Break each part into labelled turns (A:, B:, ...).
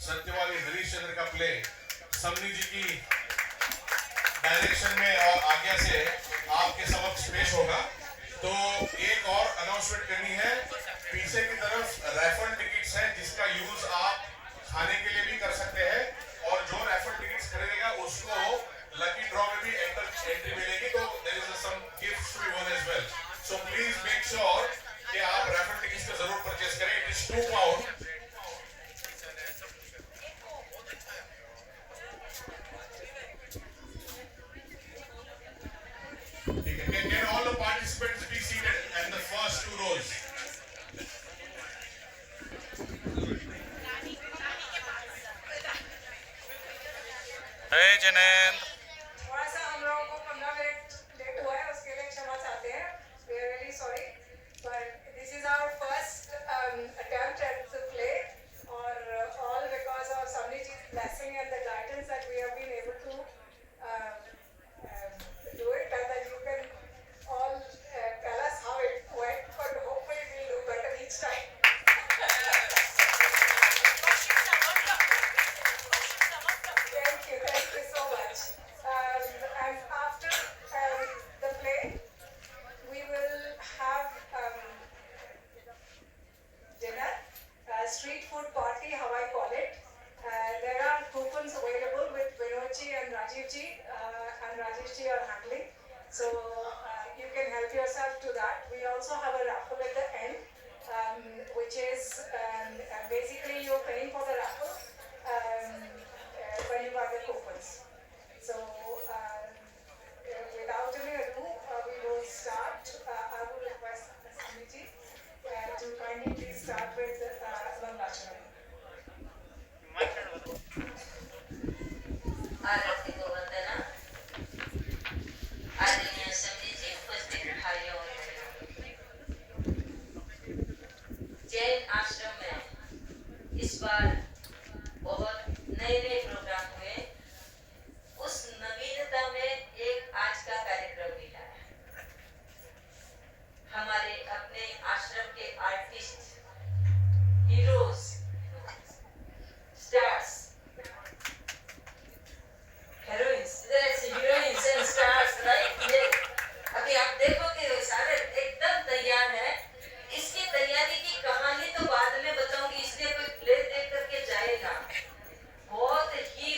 A: सत्यवादी हरिश्चंद्र का प्ले समनी जी की डायरेक्शन में और आज्ञा से आपके समक्ष पेश होगा। तो एक और अनाउंसमेंट करनी है, पीछे की तरफ रैफल टिकट्स है जिसका यूज आप खाने के लिए भी कर सकते हैं, और जो रैफल टिकट्स खरीदेगा उसको लकी ड्रॉ में भी एंट्री मिलेगी, तो there is some gifts to be won as well. So please make sure कि आप रैफल टिकट्स को जरूर परचेज करें। It is £2। Can all the participants be seated in the first two rows?
B: Hey Janand.
C: थोड़ा सा हम लोगों को 15 मिनट लेट हुआ है, उसके लिए क्षमा चाहते हैं। We are really sorry, but this is our first attempt at the play, और all because of Samniji's blessing and the guidance that we have been able to do it, and that you can all tell us how it went, but hopefully we'll do better each time. Thank you so much. And after the play, we will have dinner, street food party, how I call it. There are coupons available with Vinodji and Rajivji, and Rajeshji are handling. So you can help yourself to that. We also have a raffle at the end, which is basically you're paying for the raffle when you buy the coupons. So without any ado, we will start. I will request Samiji to kindly please start with Mangalachanam.
D: आरती को वंदना। आदरणीय समिति जी, उपस्थित भाइयों और बहनों, जैन आश्रम में इस बार बहुत नए प्रोग्राम हुए। उस नवीनता में एक आज का कार्यक्रम भी है। हमारे अपने आश्रम के artist, heroes, stars, heroines, heroines and stars, right? ये अभी आप देखोगे वो सारे एकदम तैयार है। इसकी तैयारी की कहानी तो बाद में बताऊंगी, इसलिए कोई प्ले देख करके जाएगा। बहुत ही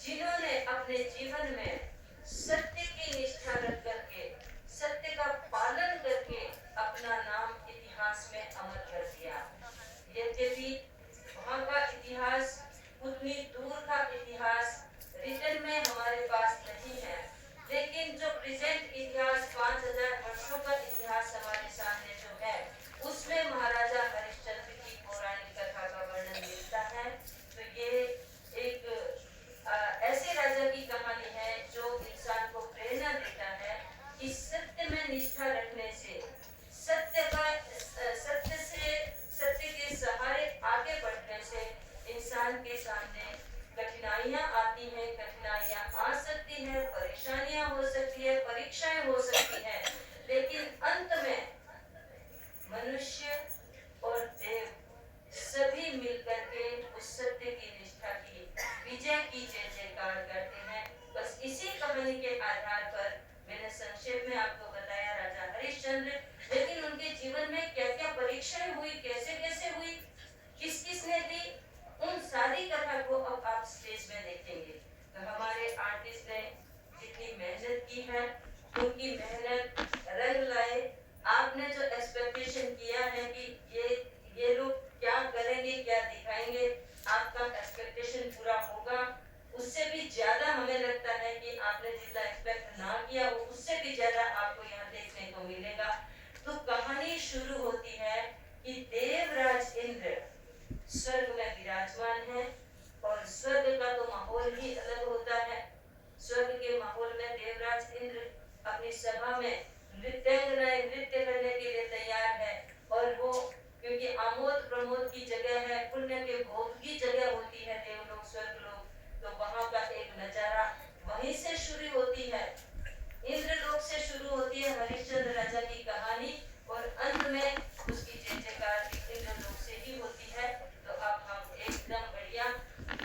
D: जिन्होंने अपने जीवन में सत्य की निष्ठा रख करके सत्य का पालन करके अपना नाम इतिहास में अमर कर दिया। यद्यपि वहाँ का इतिहास उतनी दूर का इतिहास रिटर्न में हमारे पास नहीं है, लेकिन जो प्रेजेंट इतिहास 5000 वर्षों का इतिहास हमारे सामने जो है उसमें महाराजा हरिश्चंद्र की पौराणिक कथा का वर्णन मिलता है। तो ये एक ऐसे राजा की कहानी है जो इंसान को प्रेरणा देता है कि सत्य में निष्ठा रखने से सत्य के सहारे आगे बढ़ने से इंसान के सामने कठिनाइयां आती हैं, कठिनाइयां आ सकती हैं, परेशानियां हो सकती है, परीक्षाएं हो सकती हैं, लेकिन अंत में मनुष्य और देव सभी मिलकर के उस सत्य की निष्ठा की विजय की जय जयकार करते हैं। बस इसी कहानी के आधार पर मैंने संक्षेप में आपको बताया राजा हरिश्चंद्र, लेकिन उनके जीवन में क्या क्या परीक्षाएं हुई, कैसे कैसे हुई, किस किसने दी, उन सारी कथा को अब आप स्टेज में देखेंगे। तो हमारे आर्टिस्ट ने जितनी मेहनत की है उनकी मेहनत रंग लाए। आपने जो एक्सपेक्टेशन किया है कि ये लोग क्या करेंगे, क्या दिखाएंगे, आपका एक्सपेक्टेशन पूरा होगा। उससे भी ज्यादा हमें लगता है कि आपने जितना एक्सपेक्ट ना किया हो उससे भी ज्यादा आपको यहाँ देखने को मिलेगा। तो कहानी शुरू होती है कि देवराज इंद्र स्वर्ग में विराजमान है और स्वर्ग का तो माहौल ही अलग होता है। स्वर्ग के माहौल में देवराज इंद्र अपनी सभा में नृत्यांगनाएं नृत्य करने के लिए तैयार है, और वो क्योंकि आमोद प्रमोद की जगह है, पुण्य के भोग की जगह होती है देवलोक स्वर्ग लोक, तो वहां का एक नजारा वहीं से शुरू होती है, इंद्रलोक से शुरू होती है हरिश्चंद्र राजा की कहानी, और अंत में उसकी जय जयकार इंद्रलोक से ही होती है। तो अब हम एकदम बढ़िया,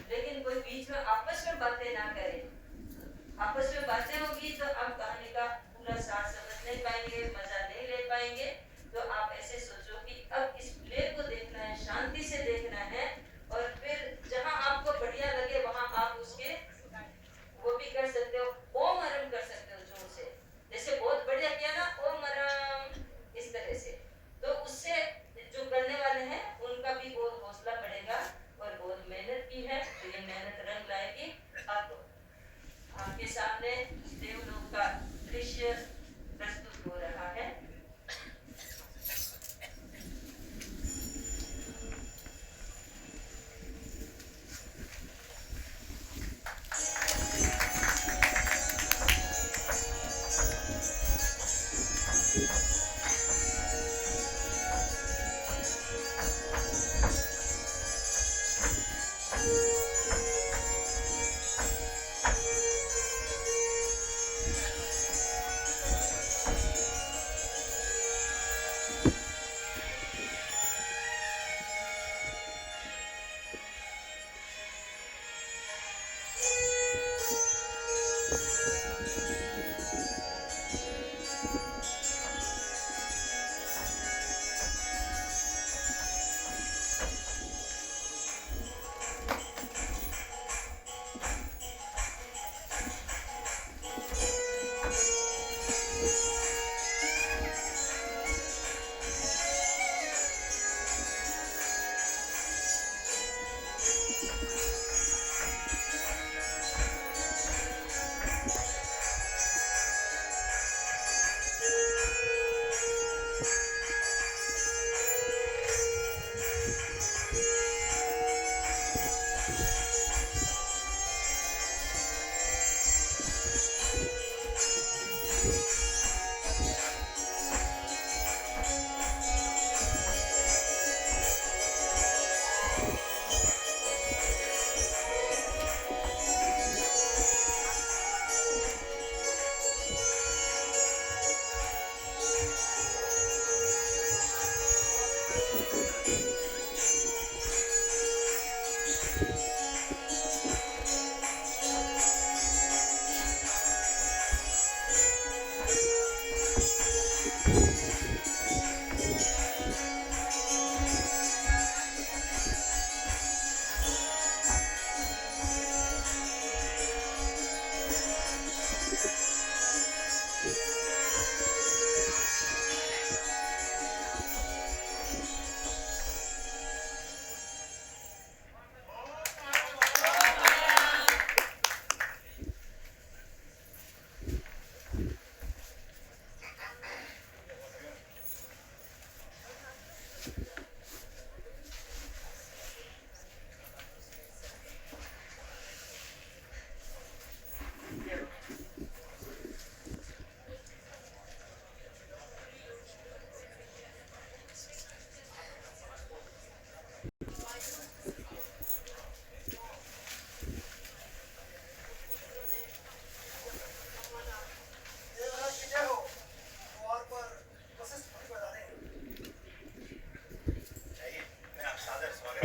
D: लेकिन कोई बीच में आपस में बातें ना करें। आपस में बातें होगी तो आप कहानी का पूरा सार समझ नहीं पाएंगे, मजा नहीं ले पाएंगे। तो आप ऐसे सोचो कि अब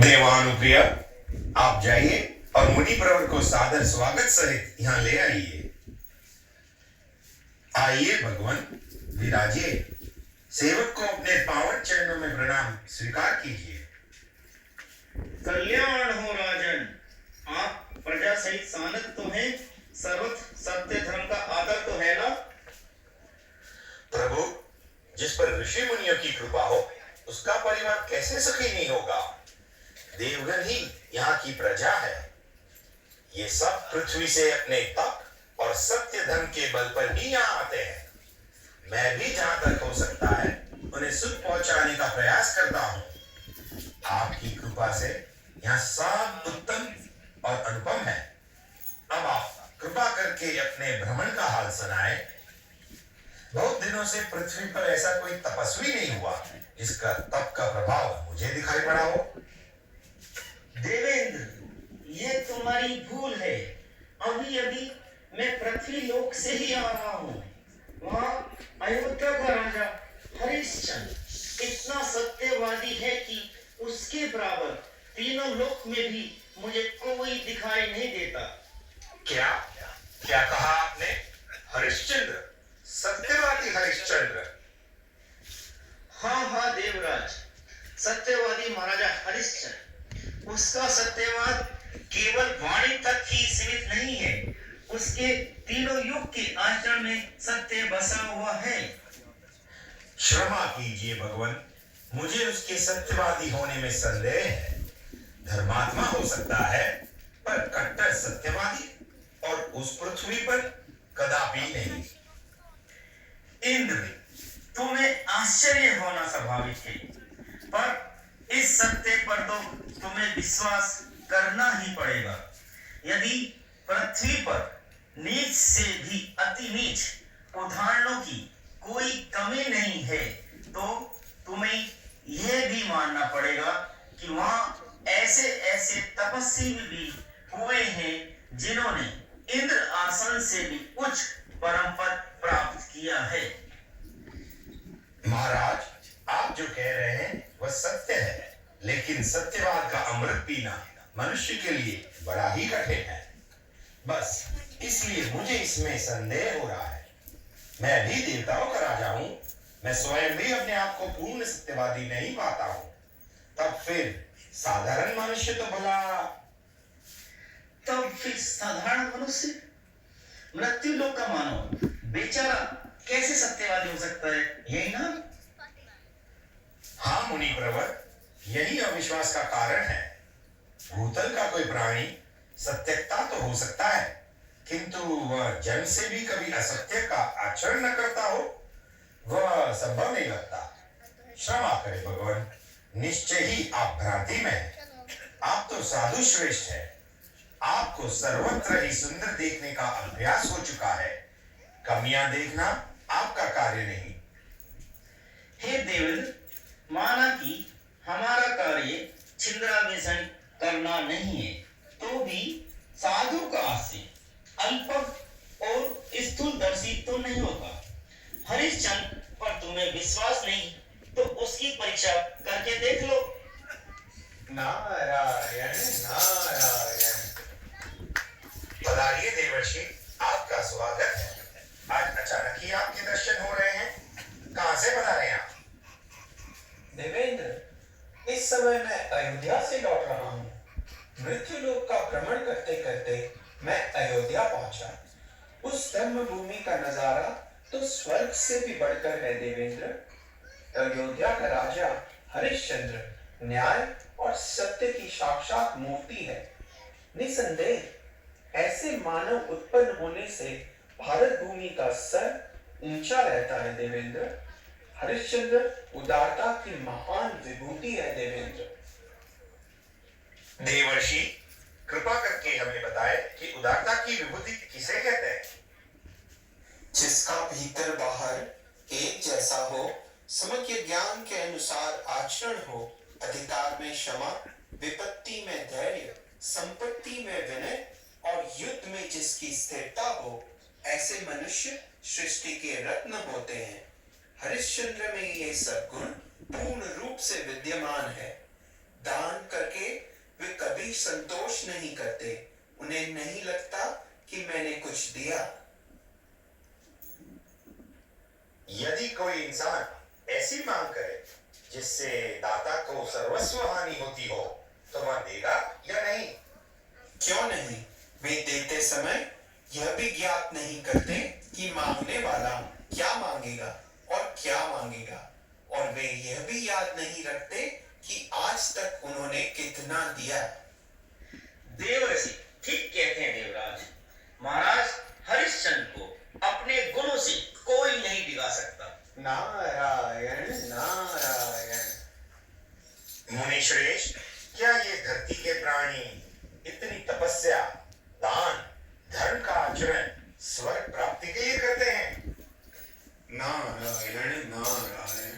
E: देवानुप्रिय, आप जाइए और मुनि प्रवर को सादर स्वागत सहित यहाँ ले आइए। आइए भगवान, विराजिए। सेवक को अपने पावन चरणों में प्रणाम स्वीकार कीजिए।
F: कल्याण हो राजन, आप प्रजा सहित सानक तो हैं, सर्वत्र सत्य धर्म का आदर तो है ना?
E: प्रभु, जिस पर ऋषि मुनियों की कृपा हो उसका परिवार कैसे सुखी नहीं होगा। देवगण ही यहाँ की प्रजा है। ये सब पृथ्वी से अपने तप और सत्य धर्म के बल पर ही यहाँ आते हैं। मैं भी जहां तक हो सकता है उन्हें सुख पहुंचाने का प्रयास करता हूँ। आपकी कृपा से यहाँ सब उत्तम और अनुपम है। अब आप कृपा करके अपने भ्रमण का हाल सुनाएं। बहुत दिनों से पृथ्वी पर ऐसा कोई तपस्वी नहीं हुआ जिसका तप का प्रभाव मुझे दिखाई पड़ा हो।
F: देवेंद्र, ये तुम्हारी भूल है। अभी अभी मैं पृथ्वी लोक से ही आ रहा हूँ। वहाँ अयोध्या का राजा हरिश्चंद्र इतना सत्यवादी है कि उसके बराबर तीनों लोक में भी मुझे कोई दिखाई नहीं देता।
E: क्या क्या कहा आपने? हरिश्चंद्र, सत्यवादी हरिश्चंद्र?
F: हाँ हाँ देवराज, सत्यवादी महाराजा हरिश्चंद्र। उसका सत्यवाद केवल वाणी तक ही सीमित नहीं है, उसके तीनों युग के आचरण में सत्य बसा हुआ है।
E: क्षमा कीजिए भगवान, मुझे उसके सत्यवादी होने में संदेह है। धर्मात्मा हो सकता है पर कट्टर सत्यवादी और उस पृथ्वी पर कदापि नहीं।
F: इंद्र, तुम्हें आश्चर्य होना स्वाभाविक है, पर इस सत्य पर तो तुम्हें विश्वास करना ही पड़ेगा। यदि पृथ्वी पर नीच से भी अति नीच उदाहरणों की कोई कमी नहीं है, तो तुम्हें यह भी मानना पड़ेगा कि वहां ऐसे ऐसे तपस्वी भी हुए हैं जिन्होंने इंद्र आसन से भी उच्च परम पद प्राप्त किया है।
E: महाराज, आप जो कह रहे हैं वह सत्य है, लेकिन सत्यवाद का अमृत पीना मनुष्य के लिए बड़ा ही कठिन है। बस इसलिए मुझे इसमें संदेह हो रहा है। मैं भी देवताओं का राजा हूं, मैं स्वयं भी अपने आप को पूर्ण सत्यवादी नहीं पाता हूं। तब फिर साधारण मनुष्य तो भला?
F: तब फिर साधारण मनुष्य, मृत्यु लोक का मानव बेचारा कैसे सत्यवादी हो सकता है, यही ना?
E: हाँ मुनि प्रवर, यही अविश्वास का कारण है। भूतल का कोई प्राणी सत्यता तो हो सकता है, किंतु वह जन्म से भी कभी असत्य का आचरण न करता हो, वह संभव नहीं लगता। क्षमा करें भगवान, निश्चय ही आप भ्रांति में हैं। आप तो साधु श्रेष्ठ है। आपको सर्वत्र ही सुंदर देखने का अभ्यास हो चुका है। कमियां देखना आपका कार्य नहीं।
F: हे देवेंद्र, माना कि हमारा कार्य छिंद्रावेशन करना नहीं है, तो भी साधु का आशय अल्पज्ञ और स्थूलदर्शी तो नहीं होगा। हरिश्चंद्र पर तुम्हें विश्वास नहीं तो उसकी परीक्षा करके देख लो।
E: नारायण नारायण। पधारिए देवर्षि, आपका स्वागत है। आज अचानक ही आपके दर्शन हो रहे हैं। कहां से पधारे आप?
G: देवेंद्र, इस समय मैं अयोध्या से लौट रहा हूँ। मृत्यु लोक का भ्रमण करते करते मैं अयोध्या पहुंचा। उस धर्म भूमि का नजारा तो स्वर्ग से भी बढ़कर है देवेंद्र। अयोध्या का राजा हरिश्चंद्र न्याय और सत्य की साक्षात मूर्ति है। निसंदेह ऐसे मानव उत्पन्न होने से भारत भूमि का सर ऊंचा रहता है देवेंद्र। हरिश्चंद्र उदारता की महान विभूति है देवेंद्र।
E: देवर्षि, कृपा करके हमें बताएं कि उदारता की विभूति किसे कहते हैं?
G: जिसका भीतर बाहर एक जैसा हो, समग्र ज्ञान के अनुसार आचरण हो, अधिकार में क्षमा, विपत्ति में धैर्य, संपत्ति में विनय और युद्ध में जिसकी स्थिरता हो, ऐसे मनुष्य सृष्टि के रत्न होते हैं। हरिश्चंद्र में ये सब गुण पूर्ण रूप से विद्यमान है। दान करके कभी संतोष नहीं करते। उन्हें नहीं लगता कि मैंने कुछ दिया।
E: यदि कोई इंसान ऐसी मांग करे जिससे दाता को सर्वस्व हानि होती हो, तो वह देगा या नहीं?
G: क्यों नहीं? वे देते समय यह भी ज्ञात नहीं करते कि मांगने वाला क्या मांगेगा और क्या मांगेगा, और वे यह भी याद नहीं रखते कि आज तक उन्होंने कितना दिया।
F: देवर्षि ठीक कहते हैं देवराज। महाराज हरिश्चंद्र को अपने गुणों से कोई नहीं डिगा सकता।
G: नारायण नारायण।
E: मुनिश्रेष्ठ, क्या ये धरती के प्राणी इतनी तपस्या, दान, धर्म का आचरण स्वर्ग प्राप्ति के लिए करते हैं?
G: नारायण नारायण।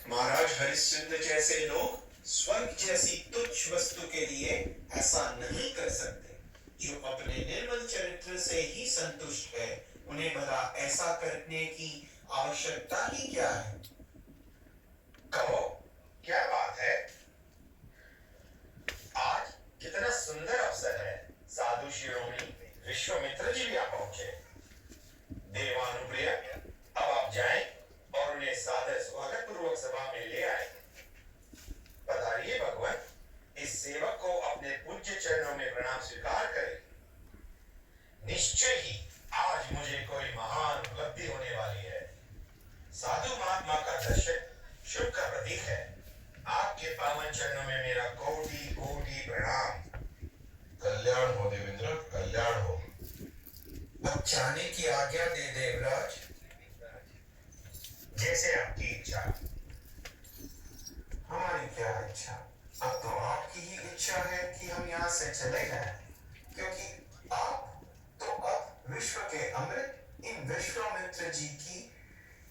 G: महाराज हरिश्चंद्र जैसे लोग स्वर्ग जैसी तुच्छ वस्तु के लिए ऐसा नहीं कर सकते। जो अपने निर्मल चरित्र से ही संतुष्ट है, उन्हें भला ऐसा करने की आवश्यकता ही क्या है?
E: कहो, क्या बात है? आज कितना सुंदर अवसर है। साधु शिरोमणि विश्वामित्र जी भी आ पहुंचे। देवानुप्रिय, अब आप जाएं और उन्हें सादर स्वागत पूर्वक सभा में ले आए। पधारिए भगवान, इस सेवक को अपने पूज्य चरणों में प्रणाम स्वीकार करें। निश्चय ही आज मुझे कोई महान उपलब्धि होने वाली है। साधु महात्मा का दर्शन शुभ का प्रतीक है। आपके पावन चरणों में मेरा कोटि कोटि प्रणाम। कल्याण हो देवेंद्र, कल्याण हो।
G: अब जाने की आज्ञा दे देवराज।
E: जैसे आपकी इच्छा।
G: हमारी क्या इच्छा? अब तो आपकी ही इच्छा है कि हम यहाँ से चले जाएं, क्योंकि आप तो अब विश्व के अमृत इन विश्वामित्र जी की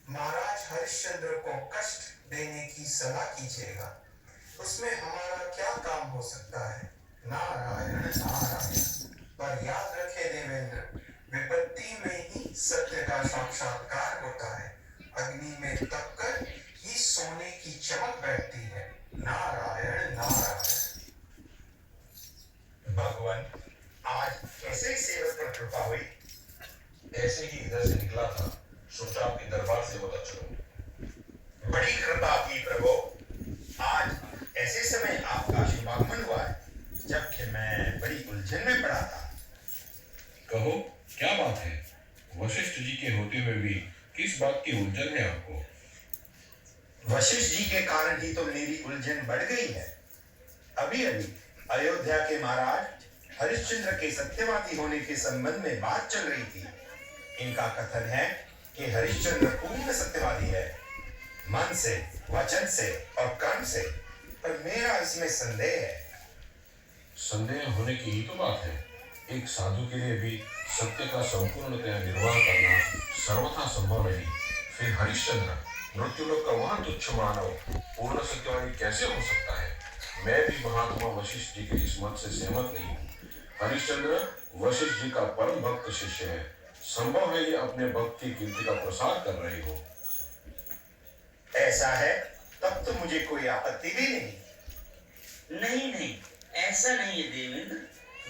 G: महाराज हरिश्चंद्र को कष्ट देने की सलाह कीजिएगा। उसमें हमारा क्या काम हो सकता है? नारायण नारायण। पर याद रखे देवेंद्र, विपत्ति में ही सत्य का साक्षात्कार होता है। अग्नि में तपकर ही सोने की चमक बैठती है। नारायण नारायण।
E: भगवान, आज कैसे इस सेवक पर कृपा हुई?
A: ऐसे ही इधर से निकला था, सोचा आपके दरबार से होता चलो।
E: बड़ी कृपा की प्रभु। आज ऐसे समय आपका शुभागमन हुआ है, जबकि मैं बड़ी उलझन में पड़ा था।
A: कहो, क्या बात है? वशिष्ठ जी के होते हुए भी किस बात की उलझन है आपको?
E: वशिष्ठ जी के कारण ही तो मेरी उलझन बढ़ गई है। अभी अभी अयोध्या के महाराज हरिश्चंद्र के सत्यवादी होने के संबंध में बात चल रही थी। इनका कथन है कि हरिश्चंद्र पूर्ण सत्यवादी है, मन से, वचन से और कर्म से। पर मेरा इसमें संदेह है।
A: संदेह होने की ही तो बात है। एक साधु के लिए भी सत्य का संपूर्णतया निर्वाह करना सर्वथा संभव नहीं। फिर हरिश्चंद्र, मृत्युलोक का वह तुच्छ मानव पूर्ण सत्यवादी कैसे हो सकता है? मैं भी महात्मा वशिष्ठ जी के इस मत से सहमत नहीं हूँ। हरिश्चंद्र वशिष्ठ जी का परम भक्त शिष्य है। संभव है ये अपने भक्त की कीर्ति का प्रसार कर रहे हो।
E: ऐसा है तब तो मुझे कोई आपत्ति भी नहीं।
F: नहीं नहीं, ऐसा नहीं है देवेंद्र।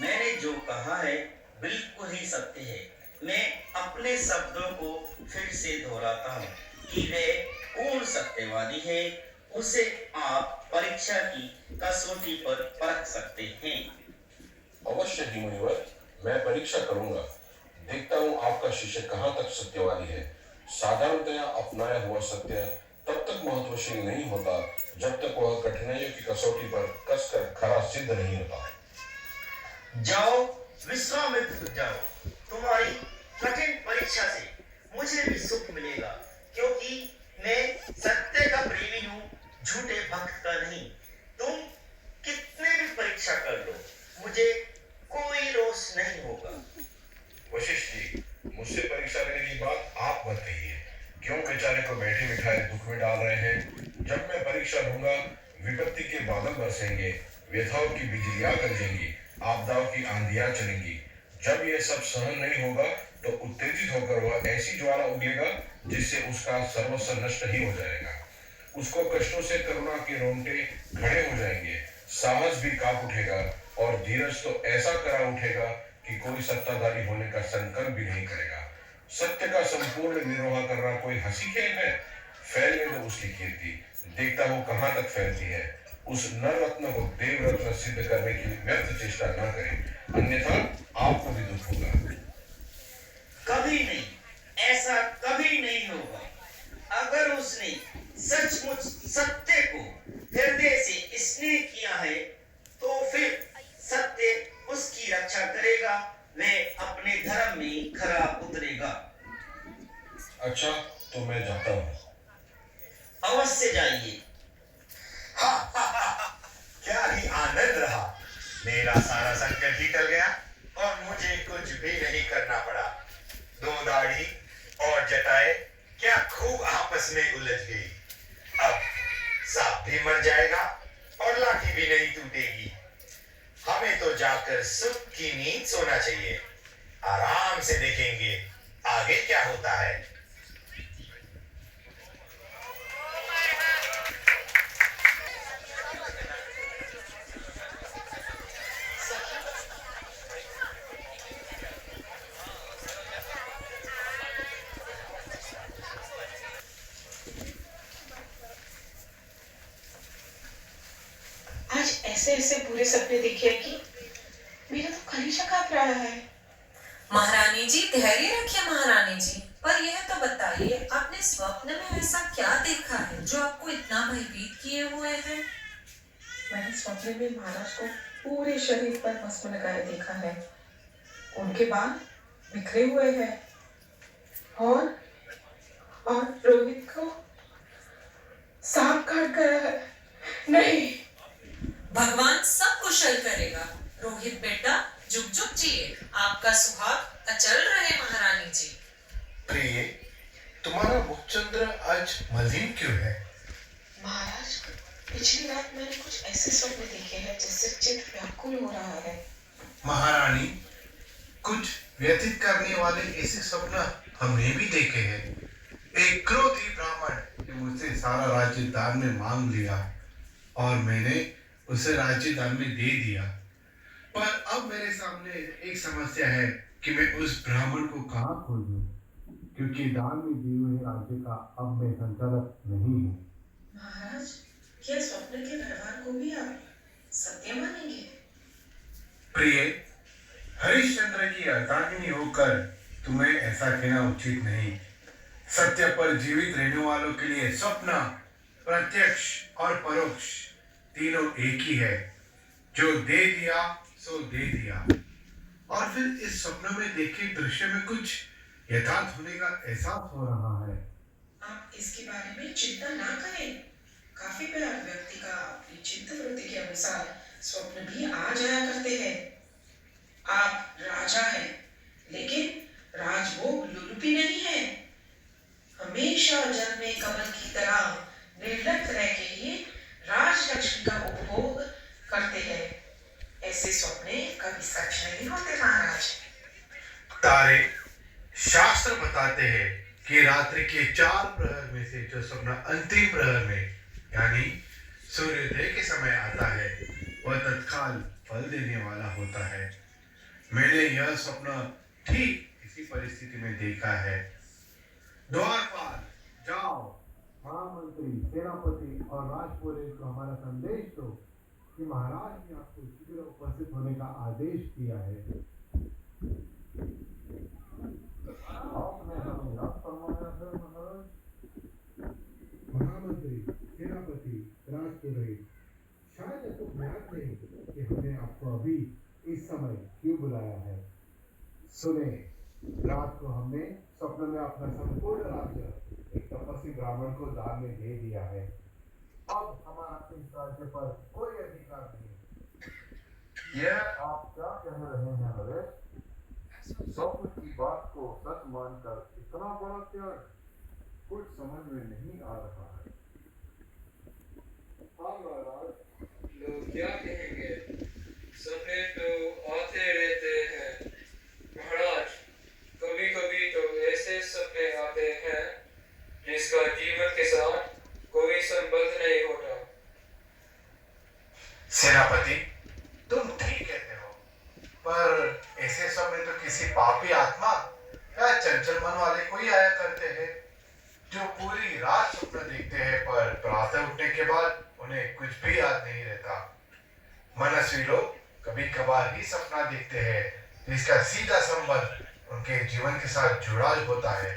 F: मैंने जो कहा है बिल्कुल ही सत्य है। मैं अपने शब्दों को फिर से दोहराता हूँ कि वे पूर्ण सत्यवादी है। उसे आप परीक्षा की कसौटी पर परख सकते हैं।
A: अवश्य ही मुनिवर, मैं परीक्षा करूंगा। देखता हूँ आपका शिष्य कहाँ तक सत्यवादी है। साधारणतया अपनाया हुआ सत्य तब तक महत्वशील नहीं होता जब तक वह कठिनाइयों की कसौटी पर कसकर खरा सिद्ध नहीं होता।
F: जाओ विश्वामित्र, जाओ। तुम्हारी कठिन परीक्षा से मुझे भी सुख मिलेगा, क्योंकि मैं सत्य का प्रेमी हूँ, झूठे भक्त का नहीं। तुम कितने भी परीक्षा कर लो, मुझे कोई रोष नहीं होगा।
A: वशिष्ठ जी, मुझसे परीक्षा लेने की बात आप मत कहिए। क्यों बेचारे को बैठे बिठाए दुख में डाल रहे हैं? जब मैं परीक्षा लूंगा, विपत्ति के बादल बरसेंगे, व्यथाओं की बिजलियां गरजेंगी, आपदाओं की आंधियां चलेंगी। जब ये सब सहन नहीं होगा तो उत्तेजित होकर वह ऐसी ज्वाला उगेगा जिससे उसका सर्वस्व नष्ट ही हो जाएगा। उसको कष्टों से करुणा के रोंगटे खड़े हो जाएंगे, साहस भी कांप उठेगा और धीरज तो ऐसा करा उठेगा कि कोई सत्ताधारी होने का संकल्प भी नहीं करेगा। सत्य का संपूर्ण निर्वाह करना कोई हंसी खेल है? फैलने दो उसकी कीर्ति, देखता हूं कहां तक फैलती है। उस नर रत्न को देव रत्न सिद्ध करने की व्यर्थ चेष्टा न करें, अन्यथा आपको भी दुख होगा।
F: कभी नहीं, ऐसा कभी नहीं होगा। अगर उसने सचमुच सत्य को हृदय से स्नेह किया है तो फिर सत्य उसकी रक्षा करेगा, वह अपने धर्म में खरा उतरेगा।
A: अच्छा, तो मैं जाता हूं।
F: अवश्य जाइए।
E: क्या ही आनंद रहा। मेरा सारा संकट ही टल गया और मुझे कुछ भी नहीं करना पड़ा। दो दाढ़ी और जटाएं क्या खूब आपस में उलझ गई। अब सांप भी मर जाएगा और लाठी भी नहीं टूटेगी। हमें तो जाकर सुख की नींद सोना चाहिए। आराम से देखेंगे आगे क्या होता है।
H: आज ऐसे ऐसे बुरे सपने देखे हैं कि मेरा तो कलेजा कांप रहा है।
I: महारानी जी धैर्य रखिए महारानी जी, पर यह तो बताइए आपने स्वप्न में ऐसा क्या देखा है जो आपको इतना भयभीत किए हुए है?
H: मैंने स्वप्न में महाराज को पूरे शरीर पर भस्म लगाए देखा है। उनके बाल बिखरे हुए हैं और रोहित को सांप काट गया है। नहीं,
I: भगवान सब कुशल करेगा। रोहित बेटा जुग जुग जिए, आपका सुहाग अचल रहे महारानी जी।
G: प्रिय, तुम्हारा मुखचंद्र आज मलिन क्यों है?
H: महाराज, पिछली रात मैंने कुछ ऐसे स्वप्न देखे हैं जिससे चित्त व्याकुल हो रहा है।
G: महारानी, कुछ व्यथित करने वाले ऐसे स्वप्न हमने भी देखे हैं। एक क्रोधी ब्राह्मण ने मुझसे सारा राज्य दान में मांग लिया और मैंने उसे राज्य दान में दे दिया। पर अब मेरे सामने एक समस्या है कि मैं उस ब्राह्मण को कहाँ खोजूं, क्योंकि दान में दिए हुए राज्य का अब मैं संचालक नहीं हूँ।
H: महाराज, क्या स्वप्न के व्यवहार को भी आप सत्य मानेंगे?
G: प्रिय, हरिश्चंद्र की अर्धांगिनी होकर तुम्हें ऐसा कहना उचित नहीं। सत्य पर जीवित रहने वालों के लिए स्वप्न, प्रत्यक्ष और परोक्ष तीनों एक ही है। जो दे दिया सो दे दिया। और फिर इस स्वप्न में देखे दृश्य में कुछ यथार्थ होने का एहसास हो रहा है।
H: आप इसके बारे में चिंता ना करें। काफी बार व्यक्ति का अपनी चित्त वृत्ति के अनुसार स्वप्न भी आ जाया करते हैं। आप राजा हैं, लेकिन राजभोग लुलुपी नहीं है। हमेशा जल में कमल की तरह निर्लिप्त रह के ही राजलक्ष्मी का उपभोग करते हैं। ऐसे स्वप्ने कभी सच नहीं होते महाराज।
G: तारे शास्त्र बताते हैं कि रात्रि के 4 प्रहर में से जो स्वप्न अंतिम प्रहर में यानी सूर्योदय के समय आता है वह तत्काल फल देने वाला होता है। मैंने यह स्वप्न ठीक इसी परिस्थिति में देखा है। द्वारपाल जाओ, महामंत्री, सेनापति और राजपुरोहित को हमारा संदेश दो कि महाराज ने आपको शीघ्र उपस्थित होने का आदेश दिया है। महामंत्री, सेनापति, राजपुरोहित, शायद आपको ज्ञात नहीं कि हमने आपको अभी इस समय क्यों बुलाया है। सुने, रात को हमने स्वप्न में अपना संपूर्ण राज्य एक तपस्वी ब्राह्मण को दान में दे दिया है। अब हमारा इस राज्य पर कोई अधिकार नहीं।
J: यह आप क्या कह रहे हैं नरेश? स्वप्न की बात को सच मानकर इतना बड़ा त्याग कुछ समझ में नहीं आ रहा है।
K: हाँ महाराज, लोग क्या कहेंगे? सपने तो आते रहते हैं महाराज। कभी कभी तो ऐसे सपने आते हैं जिसका जीवन के साथ कोई संबंध नहीं होता।
G: सेनापति, तुम ठीक कहते
L: किसी पापी आत्मा या चंचल मन वाले को ही आया करते हैं, जो पूरी रात स्वप्न देखते हैं पर प्रातः उठने के बाद उन्हें कुछ भी याद नहीं रहता। मनस्वी लोग कभी कभार ही सपना देखते हैं जिसका सीधा संबंध उनके जीवन के साथ जुड़ा होता है।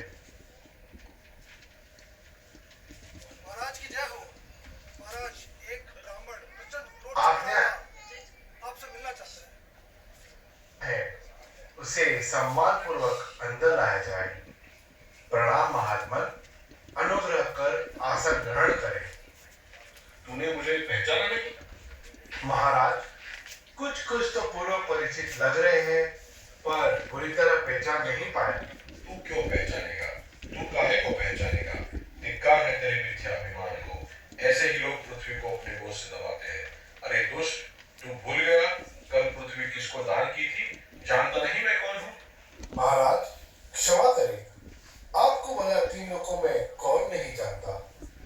M: महाराज की जय हो। महाराज, एक ब्राह्मण
L: आपने
M: आपसे मिलना चाहता
L: है, उसे सम्मान पूर्वक अंदर लाया जाए। प्रणाम महात्मा, अनुग्रह कर आसन ग्रहण करें।
A: तूने मुझे पहचाना नहीं?
L: महाराज, कुछ तो पूर्व परिचित लग रहे हैं पर पूरी तरह पहचान नहीं पाए।
A: तू क्यों पहचानेगा? तू काहे को पहचानेगा? धिक्कार है तेरे मिथ्याभिमान को। ऐसे ही लोग पृथ्वी को अपने बोझ से दबाते हैं। अरे दुष्ट, तू भूल गया कल पृथ्वी किसको दान की थी? जानता नहीं मैं कौन हूँ?
L: महाराज, क्षमा करें, आपको भला तीन लोगों में कौन नहीं जानता?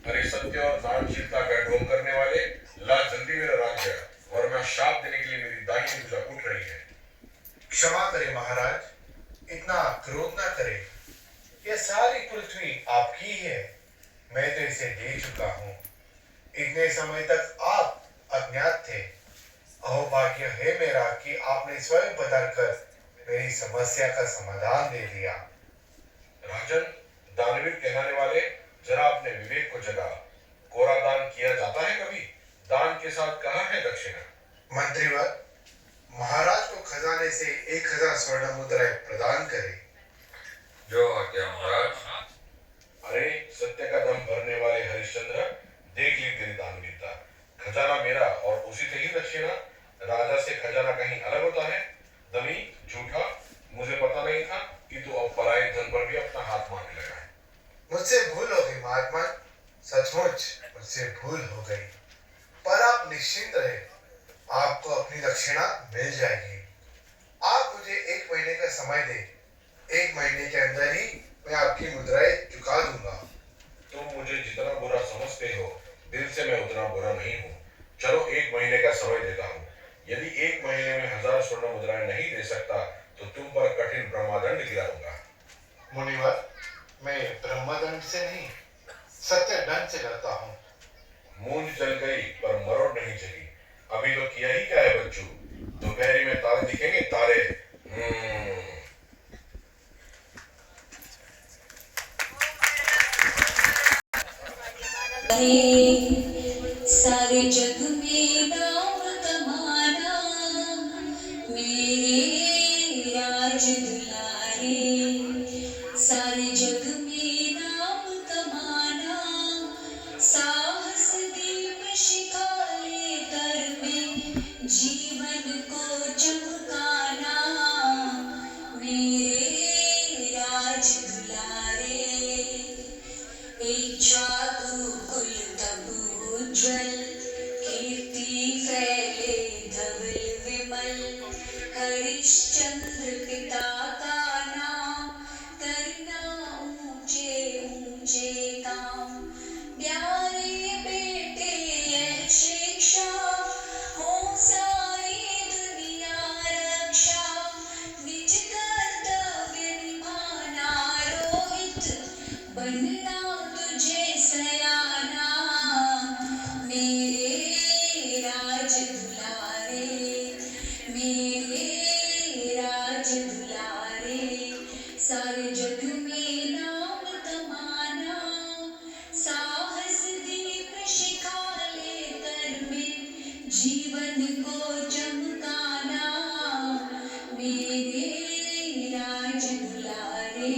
A: अरे सत्य और दानशीलता का ढोंग करने वाले, ला जल्दी मेरा राज गया, वरना शाप देने के लिए मेरी दाहिनी भुजा उठ रही है।
L: क्षमा करें महाराज, इतना क्रोध ना करें। यह सारी पृथ्वी आपकी ही है, मैं तो इसे दे चुका हूँ। इतने समय तक आप अज्ञात थे। अहोभाग्य है मेरा कि आपने स्वयं पधार कर मेरी समस्या का समाधान दे दिया।
A: राजन, दानवीर कहलाने वाले, जरा अपने विवेक को जगा। कोरा दान किया जाता है कभी? दान के साथ कहाँ है दक्षिणा?
L: मंत्रीवर, महाराज को खजाने से 1000 स्वर्ण मुद्राएं प्रदान करें।
A: जो आज्ञा महाराज। अरे सत्य का दम भरने वाले हरिश्चंद्र, देख ली तेरी दानवीरता। खजाना मेरा और उसी से ही दक्षिणा। राजा से खजाना कहीं अलग होता है? दमी, झूठा, मुझे पता नहीं था कि तू अब पराये धन पर भी अपना हाथ मारने लगा है।
L: मुझसे भूल हो गई महात्मा, सचमुच मुझसे भूल हो गई। पर आप निश्चिंत रहे, आपको अपनी दक्षिणा मिल जाएगी। आप मुझे 1 महीने का समय दें, 1 महीने के अंदर ही मैं आपकी मुद्राएं चुका दूंगा।
A: तुम मुझे जितना बुरा समझते हो, दिल से मैं उतना बुरा नहीं हूँ। चलो 1 महीने का समय देता हूँ। यदि 1 महीने में 1000 स्वर्ण मुद्राएं नहीं दे सकता तो तुम पर कठिन ब्रह्मदंड गिराऊंगा।
L: मुनिवर, मैं ब्रह्मदंड से नहीं, सत्य दंड से डरता हूँ।
A: मूंज जल गई पर मरोड़ नहीं चली। अभी तो किया ही क्या है बच्चू? दोपहरी में तारे दिखेंगे, तारे।
N: सारे जग में नाम कमाना, मेरे राज दुलारे। सारे जग में नाम कमाना, साहस दीप शिखाले कर में जीवन को चमकाना, मेरे राज दुलारे। इच्छा तू कुल तब उज्ज्वल, कीर्ति फैले धवल विमल। हरिश्चंद्र पिता का नाम, करना ऊंचे ऊंचे काम। प्यारे बेटे यह शिक्षा, हो सारी दुनिया रक्षा। निज कर्तव्य निभाना रोहित, बनना तुझे सयाना, मेरे राज दुलारे। मेरे राज दुलारे। सारे जग में नाम कमाना, साहस दीप शिखाले कर में जीवन को चमकाना, मेरे राज दुलारे।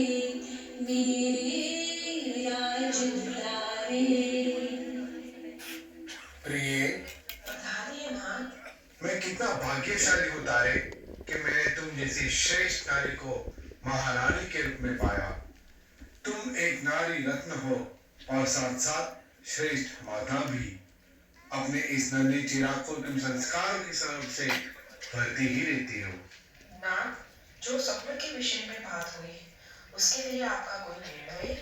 N: मेरे राज दुलारे।
L: प्रिय,
H: पधारिए मां।
L: मैं कितना भाग्यशाली हूँ तारे कि मैंने तुम जैसी श्रेष्ठ नारी को महारानी के रूप में पाया। तुम एक नारी रत्न हो और साथ साथ श्रेष्ठ माता भी। अपने इस नन्हे चिराग को तुम संस्कारों की सरब से भरती ही रहती हो।
H: नाथ, जो स्वप्न के विषय में बात हुई, उसके लिए आपका कोई निर्णय?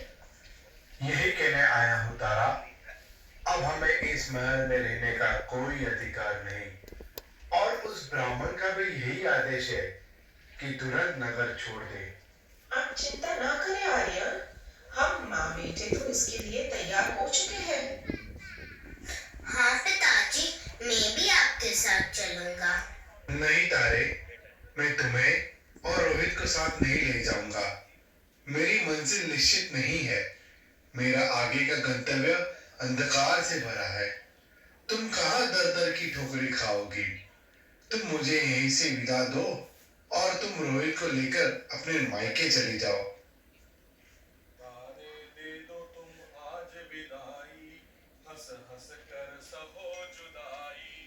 L: यही कहने आया हूँ तारा, अब हमें इस महल में रहने का कोई अधिकार नहीं, और उस ब्राह्मण का भी यही आदेश है कि तुरंत नगर छोड़ दे।
H: आप चिंता ना करें आर्यन, हम माँ बेटे तो इसके लिए तैयार हो चुके हैं।
O: हाँ पिताजी, मैं भी आपके साथ चलूंगा।
L: नहीं तारे, मैं तुम्हें और रोहित को साथ नहीं ले जाऊंगा। मेरी मंजिल निश्चित नहीं है। मेरा आगे का गंतव्य अंधकार से भरा है। तुम कहाँ दर दर की ठोकरें खाओगी? तुम मुझे यहीं से विदा दो और तुम रोहित को लेकर अपने मायके चली जाओ।
A: तारे दे दो तुम आज विदाई, हंस हंस कर सहो जुदाई,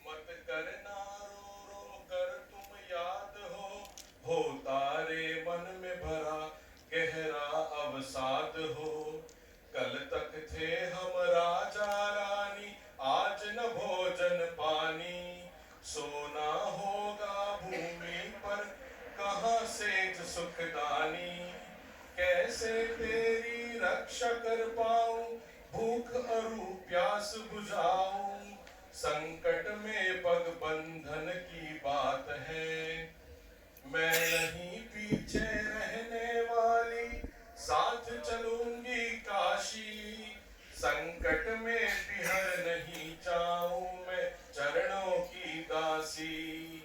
A: मत करना रो रो कर तुम याद हो तारे मन में भरा गहरा अवसाद हो। कल तक थे हम राजा रानी, आज न भोजन पानी, सोना होगा भूमि पर कहाँ सेज सुखदानी। कैसे तेरी रक्षा कर पाऊं, भूख अरू प्यास बुझाऊं, संकट में पग बंधन की बात है। मैं नहीं पीछे रहने वाली, साथ चलूंगी काशी, संकट में बिहर नहीं जाऊं मैं चरणों की दासी।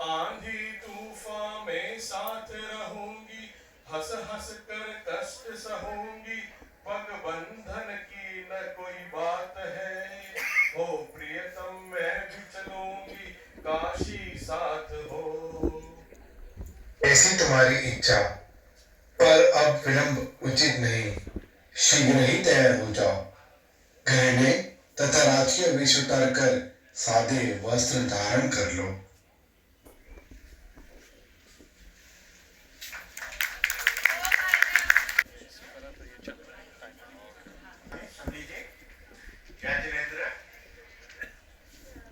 A: आंधी तूफान में साथ रहूंगी, हंस हंस कर कष्ट सहूंगी, पग बंधन की न कोई बात है। हो प्रियतम मैं भी चलूंगी, काशी साथ हो।
L: ऐसी तुम्हारी इच्छा, पर अब विलंब उचित नहीं। शीघ्र ही तैयार हो जाओ। गहने तथा राजकीय वेश उतार कर सादे वस्त्र धारण कर लो।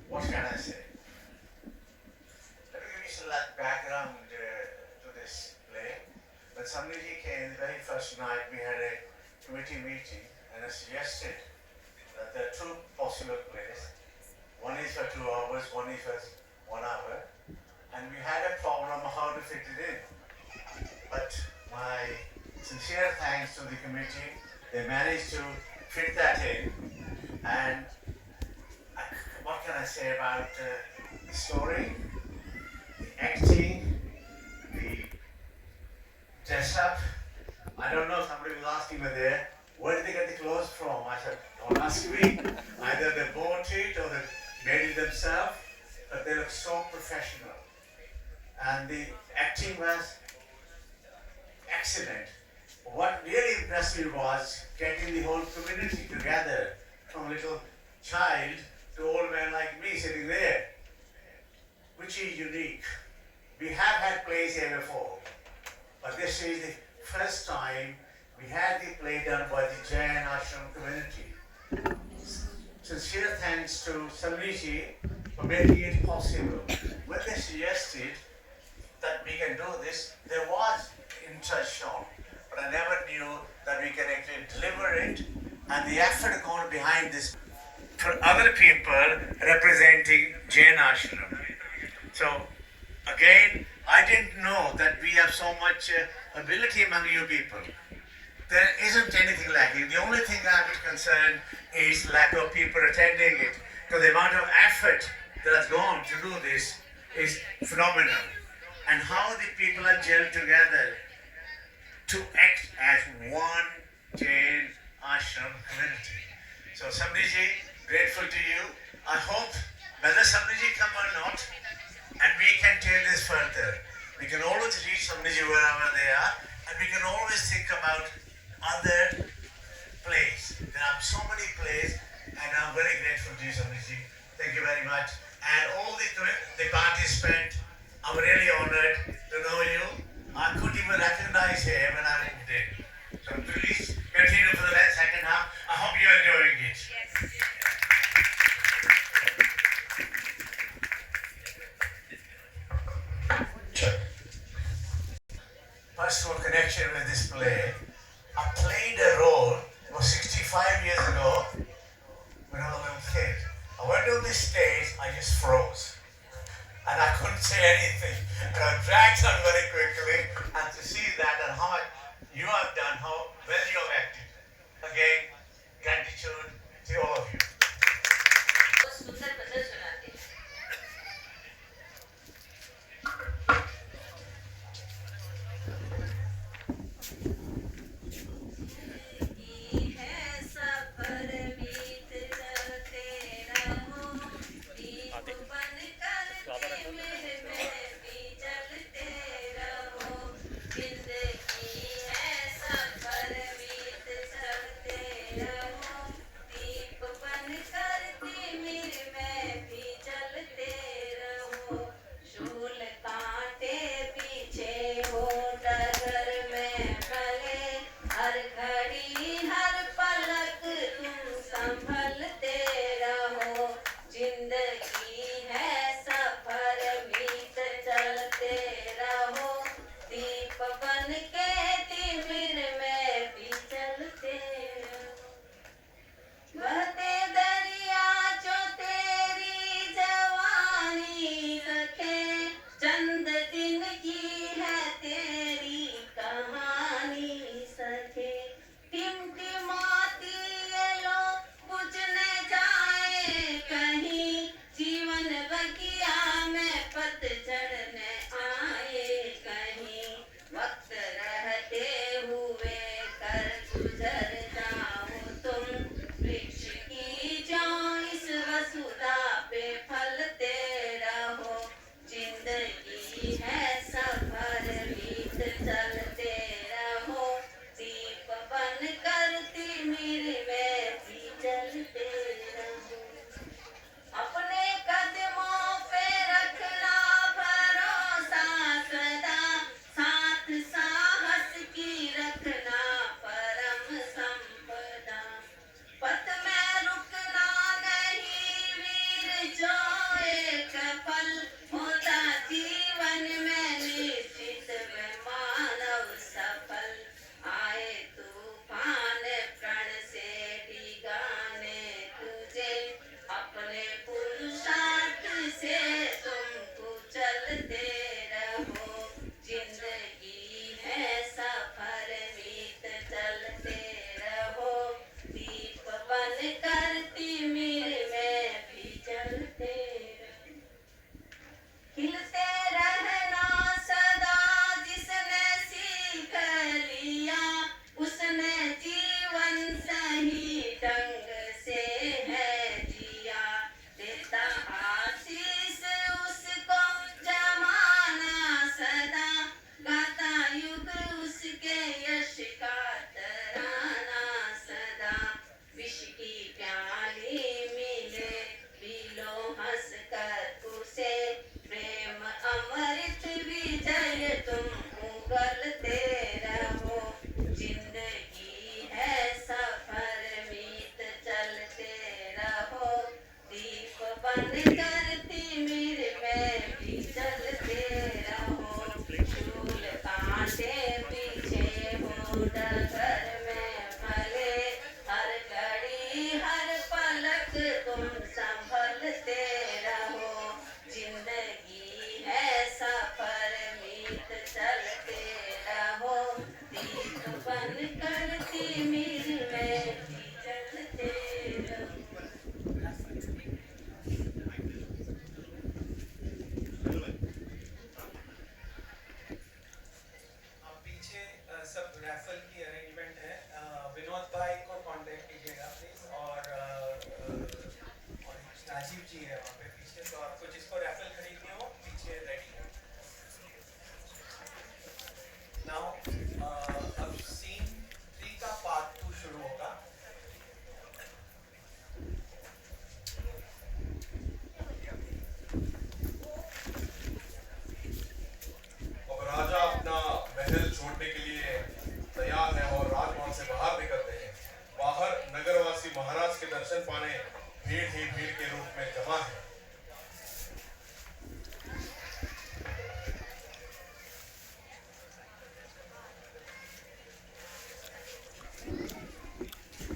E: What can I say? Let me give you some background to this play. When Samniji came, the very first night we had a committee meeting and I suggested that there are two possible plays. One is for 2 hours, one is for 1 hour. And we had a problem how to fit it in. But my sincere thanks to the committee, they managed to fit that in. And what can I say about the story, the acting, the dress up? I don't know, somebody was asking me there, where did they get the clothes from? I said, don't ask me. Either they bought it or they made it themselves, but they look so professional. And the acting was excellent. What really impressed me was getting the whole community together, from little child to old man like me sitting there, which is unique. We have had plays here before, but this is the first time we had the play done by the Jain Ashram community. Sincere thanks to Samriji for making it possible. When they suggested that we can do this, there was interest shown, but I never knew that we can actually deliver it, and the effort gone behind this for other people representing Jain Ashram. So again, I didn't know that we have so much ability among you people. There isn't anything lacking. The only thing I'm concerned is lack of people attending it. Because the amount of effort that has gone to do this is phenomenal. And how the people are gelled together to act as one Jain Ashram community. So Samriji, grateful to you. I hope whether Samriji come or not, and we can take this further. We can always reach Samriji wherever they are, and we can always think about other plays. There are so many plays, and I'm very grateful to you, Samriji. Thank you very much. And all the participants, I'm really honored to know you. I couldn't even recognize him when I moved in. So please continue for the second half. I hope you're enjoying it. Personal connection with this play. I played a role about 65 years ago when I was a little kid. I went on this stage, I just froze. And I couldn't
P: couldn't say anything. And I dragged on very quickly, and to see that and how much you have done, how well you have acted. Again, gratitude to all of you.
D: बहुत सुंदर भजन सुनाते हैं।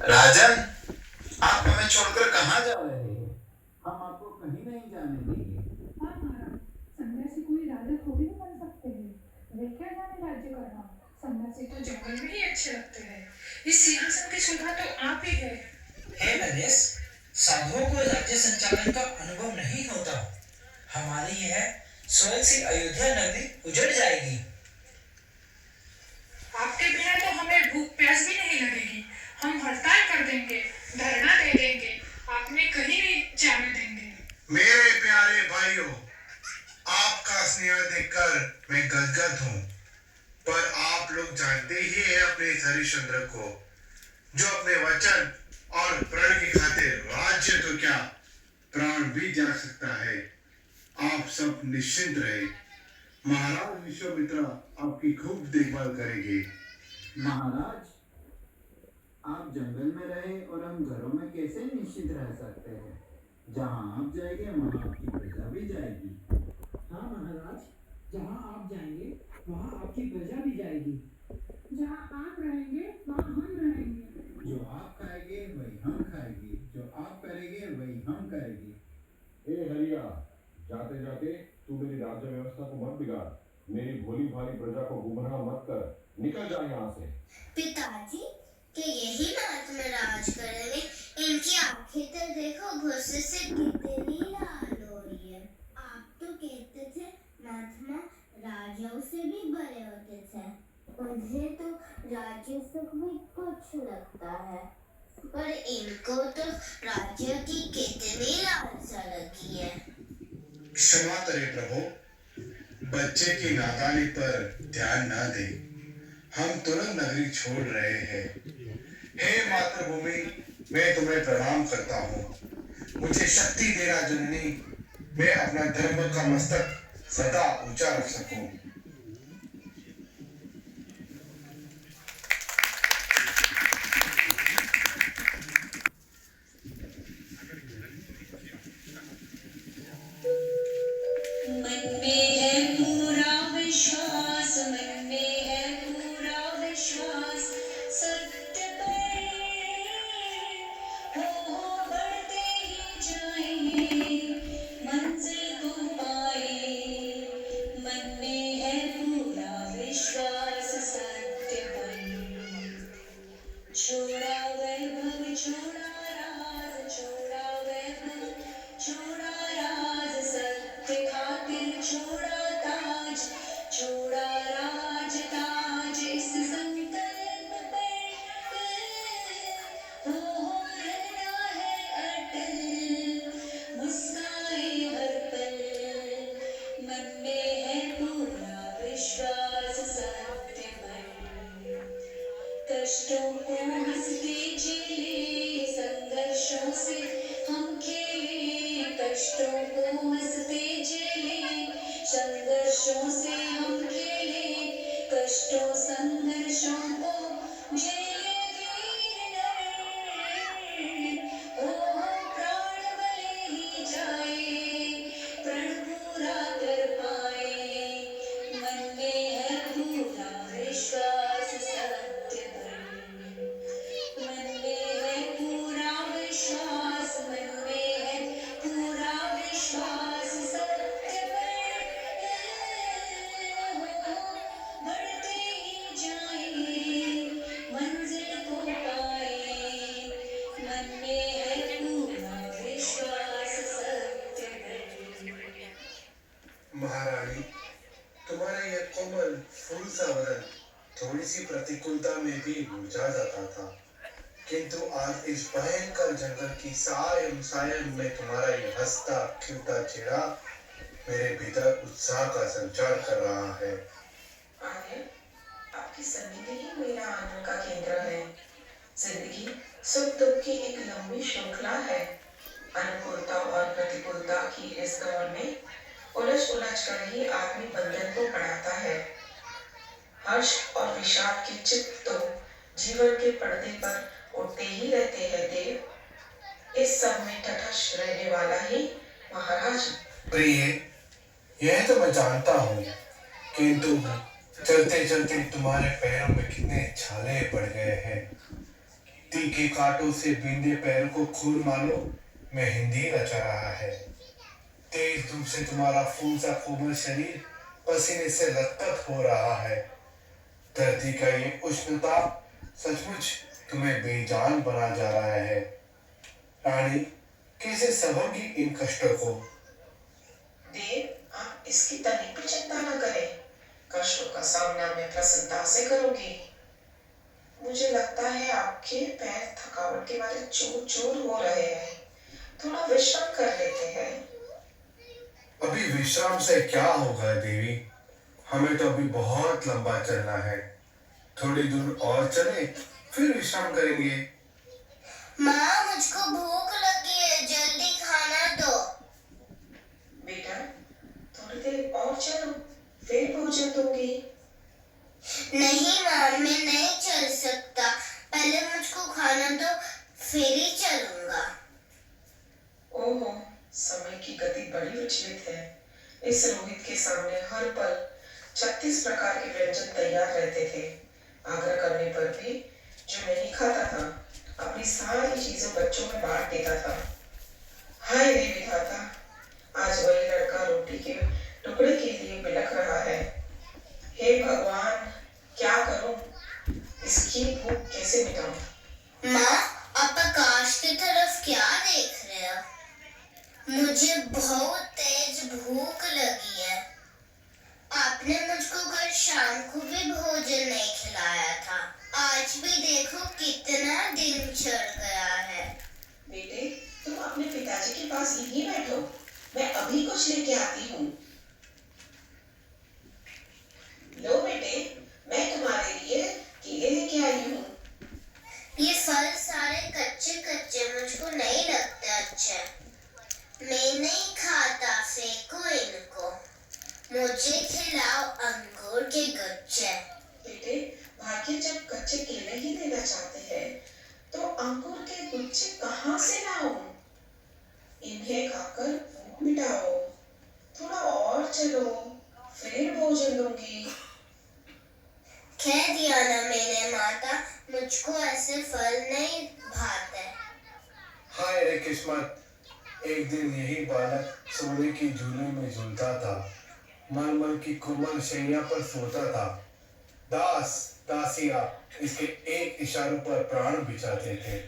F: राजन, आप हमें छोड़कर कहाँ जा रहे हैं? हम आपको कहीं नहीं जाने देंगे।
C: हाँ महाराज, सन्यासी
H: अच्छे लगते हैं। इस सिंहासन की सुलह तो आप ही है।
F: हे नरेश, साधुओं को राज्य संचालन का अनुभव नहीं होता। हमारी यह स्वर्ग से अयोध्या नगरी उजड़ जाएगी।
H: आपके बिना तो हमें भूख प्यास भी नहीं लगेगी। हम हड़ताल कर देंगे, धरना दे देंगे, आपने कहीं भी जाने देंगे।
L: मेरे प्यारे भाइयों, आपका स्नेह देखकर मैं गदगद हूँ, पर आप लोग जानते ही हैं अपने इस हरिश्चंद्र को, जो अपने वचन और प्रण की खातिर राज्य तो क्या प्राण भी त्याग सकता है। आप सब निश्चिंत रहे, महाराज विश्वामित्र आपकी खूब देखभाल करेंगे।
Q: महाराज, आप जंगल में रहे और हम घरों में कैसे निश्चित रह सकते हैं? जहाँ आप जाएंगे वहाँ आपकी प्रजा भी जाएगी।
R: हाँ महाराज, जहाँ आप जाएंगे वहाँ आपकी प्रजा भी जाएगी।
N: जहाँ आप रहेंगे वहाँ हम रहेंगे।
Q: जो आप खाएंगे वही हम खाएंगे, जो आप करेंगे वही हम करेंगे।
J: ए हरिया, जाते जाते तू मेरी राज्य व्यवस्था को मत बिगाड़। मेरी भोली भाली प्रजा को गुमराह मत कर। निकल जा यहाँ से।
O: पिताजी, क्या यही बात में राज करेंगे? इनकी आंखें तो देखो, गुस्से से कितनी लाल हो रही है। आप तो कहते थे महात्मा राजाओं से भी बड़े होते थे। उन्हें तो राज्य सुख भी कुछ लगता है, पर इनको तो राज्य की कितनी लालसा लगी है।
L: क्षमा करें प्रभु, बच्चे की नादानी पर ध्यान न दें। हम तुरंत नगरी छोड़ रहे हैं। हे मातृभूमि, मैं तुम्हें प्रणाम करता हूँ। मुझे शक्ति देना जननी, मैं अपना धर्म का मस्तक सदा ऊंचा रख सकूं।
N: मन में है पूरा विश्वास, मन में है पूरा विश्वास, सत्य पर हो बढ़ते ही जाएंगे, मंजिल को पाए। मन में है पूरा विश्वास, सत्य पर छोड़ा वैभव, छोड़ा राज, छोड़ा वैभव, छोड़ा राज, सत्य खातिर छोड़ा ताज, छोड़ा राज ताज, इस संकल्प पर हो रहना है अटल, मुस्काए हर पल। मन में है पूरा विश्वास, सत्य पर कष्टों को हंसते झेले, संघर्षों से हम खेले, कष्टों को हंसते झेले, संघर्षों से हम खेले, कष्टों संघर्षों को झेले वीर नर, हो प्राण भले ही जाए, प्रण पूरा कर पाए। मन में है पूरा विश्वास, सत्य पर मन में है पूरा विश्वास, मन में है पूरा विश्वास, सत्य पर बढ़ते ही जाए, मंजिल को पाए। मन में है पूरा विश्वास, सत्य पर।
L: महारानी, तुम्हारा यह कोमल फूल सा बदन थोड़ी सी प्रतिकूलता में भी मुरझा जाता था, किंतु आज इस भयंकर जंगल की सायं में तुम्हारा ये हंसता खिलता चेहरा मेरे भीतर उत्साह का संचार कर रहा है।
H: आर्य, आपकी सन्निधि ही मेरा आनंद का केंद्र है। जिंदगी सुख दुख की एक लंबी श्रृंखला है। अनुकूलता और प्रतिकूलता की इस दौर में उलझ कर ही आदमी बंधन को बढ़ाता है। हर्ष और विषाद के चित्त तो जीवन के पर्दे पर उठते ही रहते हैं देव। इस सब में तटस्थ रहने वाला ही महाराज।
L: प्रिय, यह तो मैं जानता हूँ, किंतु चलते चलते तुम्हारे पैरों में कितने छाले पड़ गए हैं। तीखे कांटों से बींदे पैरों को खून मानो मेहंदी रचा रहा है। तेज धूप से तुम्हारा फूल सा कोमल शरीर पसीने से लथपथ हो रहा है। धरती का ये उष्णता सचमुच तुम्हें बेजान बना जा रहा है। रानी कैसे सहोगी इन कष्टों को?
H: देव, आप इसकी तनिक भी चिंता न करें। कष्टों का सामना मैं प्रसन्नता से करूंगी। मुझे लगता है आपके पैर थकावट के मारे चूर चूर हो रहे हैं। थोड़ा विश्राम कर लेते हैं।
L: अभी विश्राम से क्या होगा देवी? हमें तो अभी बहुत लंबा चलना है। थोड़ी दूर और चले फिर विश्राम करेंगे।
O: माँ, मुझको भूख लगी है, जल्दी खाना दो।
H: बेटा, थोड़ी देर और चलो, फिर भोजन दूंगी।
O: नहीं माँ, मैं नहीं चल सकता। पहले मुझको खाना दो, फिर ही चलूंगा।
H: ओहो, समय की गति बड़ी विचलित है। इस रोहित के सामने हर पल 36 प्रकार के व्यंजन तैयार रहते थे। आग्रह करने पर भी जो नहीं खाता था, अपनी सारी चीजें बच्चों में बांट देता था। हाय रे विधाता, आज वही लड़का रोटी के टुकड़े के लिए बिलख रहा है। हे भगवान, क्या करूं? इसकी भूख कैसे मिटाऊं?
O: माँ, आप आकाश की तरफ क्या देख रहे हो? मुझे बहुत तेज भूख लगी है। आपने मुझको कल शाम को भी भोजन नहीं खिलाया था। आज भी देखो कितना दिन चढ़ गया है।
H: बेटे, तुम अपने पिताजी के पास यहीं बैठो, मैं अभी कुछ लेके आती हूँ। लो बेटे, मैं तुम्हारे लिए केले लेके आई हूँ।
O: ये फल सारे कच्चे कच्चे मुझको नहीं लगते अच्छे। मैं नहीं खाता, फेंको इनको। मुझे खिलाओ अंगूर के गुच्छे।
H: बेटे, भाग्य जब कच्चे केले ही देना चाहते हैं, तो अंगूर के गुच्छे कहाँ से लाऊं? इन्हें खाकर भूख मिटाओ। थोड़ा और चलो, फिर भोजन दूंगी।
O: कह दिया ना मैंने माता, मुझको ऐसे फल नहीं भाते।
L: हाय रे किस्मत, एक दिन यही बालक सोने की झूले में झूलता था, मलमल की कोमल शैया पर सोता था। दास दासिया इसके एक इशारों पर प्राण बिछाते थे।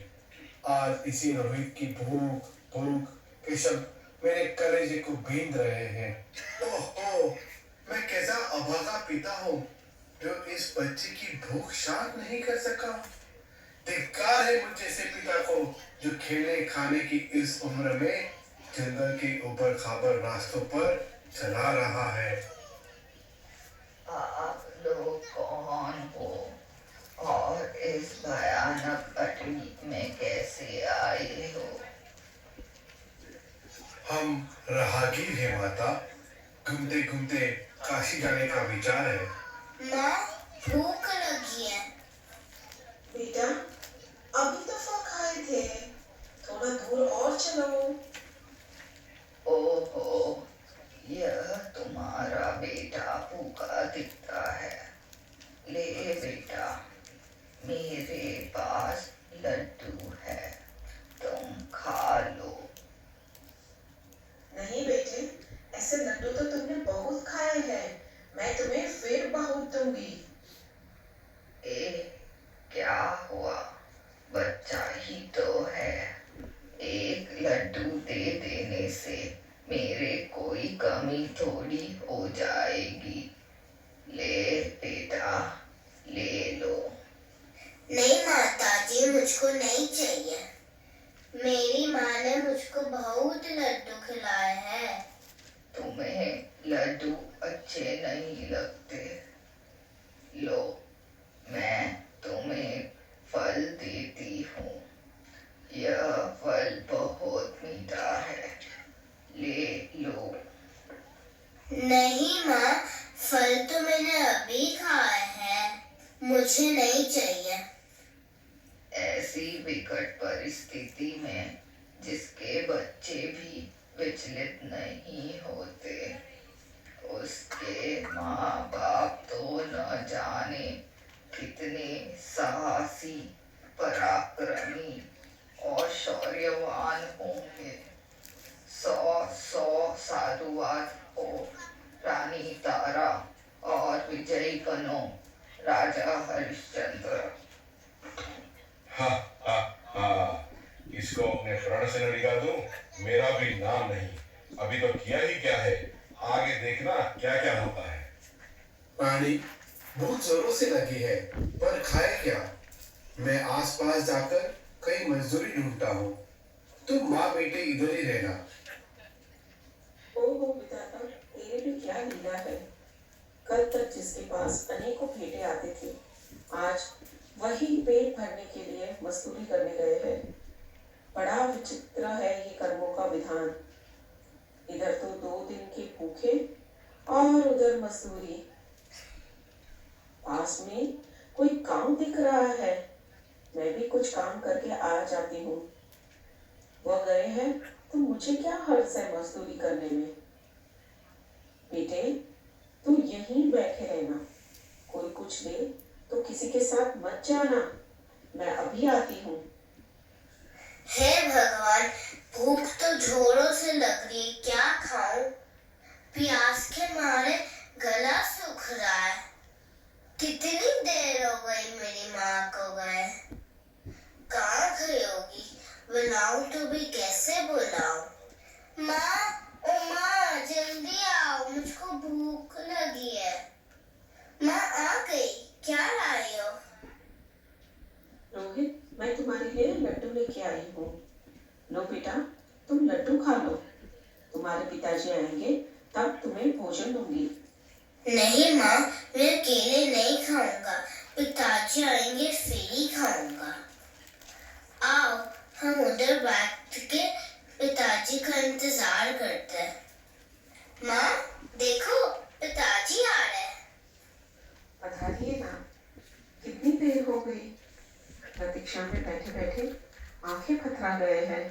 L: आज इसी रोहित की भूख भूख के शब्द मेरे कलेजे को बींध रहे हैं। ओह, मैं कैसा अभागा पिता हूँ जो इस बच्चे की भूख शांत नहीं कर सका। धिक्कार है मुझ जैसे पिता को जो खेलने खाने की इस उम्र में जंगल के ऊपर खाबर रास्तों पर चला रहा है।
D: आप लोग कौन हो और इस भयानक अटवी में कैसे आए हो?
L: हम राहगीर हैं माता, घूमते घूमते काशी जाने का विचार है।
O: माँ, भूख लगी है।
H: बेटा, अभी तो फल खाए थे, थोड़ा दूर और चलो।
D: ओहो, यह तुम्हारा बेटा भूखा दिखता है। ले बेटा, मेरे पास लड्डू है, तुम खा लो।
H: नहीं बेटे, ऐसे लड्डू तो तुमने बहुत खाए हैं। मैं तुम्हें फिर बहुत दूंगी।
D: क्या हुआ? बच्चा ही तो है। एक लड्डू दे देने से मेरे कोई कमी थोड़ी हो जाएगी। ले बेटा, ले लो।
O: नहीं माताजी, मुझको नहीं चाहिए। मेरी माँ ने मुझको बहुत लड्डू खिलाए हैं।
D: तुम्हें लड्डू अच्छे नहीं लगते? लो, मैं तुम्हें फल देती हूँ। यह फल बहुत मीठा है, ले लो।
O: नहीं माँ, फल तो मैंने अभी खाए हैं, मुझे नहीं चाहिए।
D: ऐसी विकट परिस्थिति में जिसके बच्चे भी विचलित नहीं होते, उसके माँ बाप तो न जाने कितने साहसी, पराक्रमी और शौर्यवान होंगे। 100 साधुवाद हो रानी तारा और विजयी बनो राजा हरिश्चंद्र।
A: इसको अपने प्रण से न डिगा दूं, मेरा भी नाम नहीं। अभी तो किया ही क्या है, आगे देखना क्या क्या होता है।
L: पानी बहुत जोरों से लगी है, पर खाए क्या? मैं आसपास जाकर कहीं मजदूरी ढूंढता हूँ। तुम माँ बेटे इधर ही रहना।
H: ओहो विधाता, तेरी भी क्या लीला है। कल तक जिसके पास अनेकों भेंटे आते थे, आज वही पेट भरने के लिए मजदूरी करने गए हैं। बड़ा विचित्र है ये कर्मों का विधान। इधर तो 2 दिन के भूखे और उधर मजदूरी। पास में कोई काम दिख रहा है, मैं भी कुछ काम करके आ जाती हूँ। वह गए हैं तो मुझे क्या हर्ज है मजदूरी करने में। बेटे, तू यहीं बैठे रहना। कोई कुछ दे तो किसी के साथ मत जाना। मैं अभी आती हूँ।
O: हे भगवान, भूख तो जोरों से लग रही, क्या खाऊं? प्यास के मारे गला सूख रहा है। कितनी देर हो गई मेरी माँ को गए। कहाँ गई होगी? बुलाऊं तो भी कैसे बुलाऊं? माँ, ओ माँ, जल्दी आओ, मुझको भूख लगी है। माँ आ गई, क्या लाई हो?
H: रोहित, मैं तुम्हारे लिए लड्डू लेके आई हूँ। लो बेटा, तुम लड्डू खा लो। तुम्हारे पिताजी आएंगे तब तुम्हें भोजन दूंगी।
O: नहीं माँ, मैं अकेले नहीं खाऊंगा। पिताजी आएंगे फिर ही खाऊंगा। आओ, हम उधर बैठ के पिताजी का इंतजार करते हैं। माँ, देखो, पिताजी आ रहे हैं।
H: पधारिए ना। कितनी देर हो गई? प्रतीक्षा में बैठे बैठे आंखें पथरा गए हैं।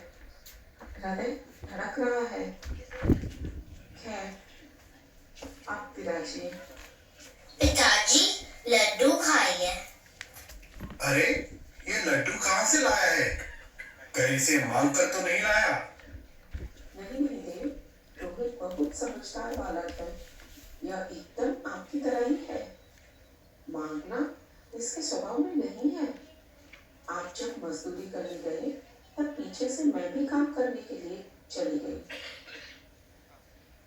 H: हृदय धड़क रहा है। खैर, अब पिताजी।
O: पिताजी, लड्डू खाइए।
L: अरे, ये लड्डू कहाँ से लाया है? कहीं से मांग कर तो नहीं लाया?
H: नहीं मेरे देव, रोहित बहुत समझदार बालक है। यह एकदम आपकी तरह ही है। मांगना इसके स्वभाव में नहीं है। आप जब मजदूरी करने गए तब पीछे से मैं भी काम करने के लिए चली गई।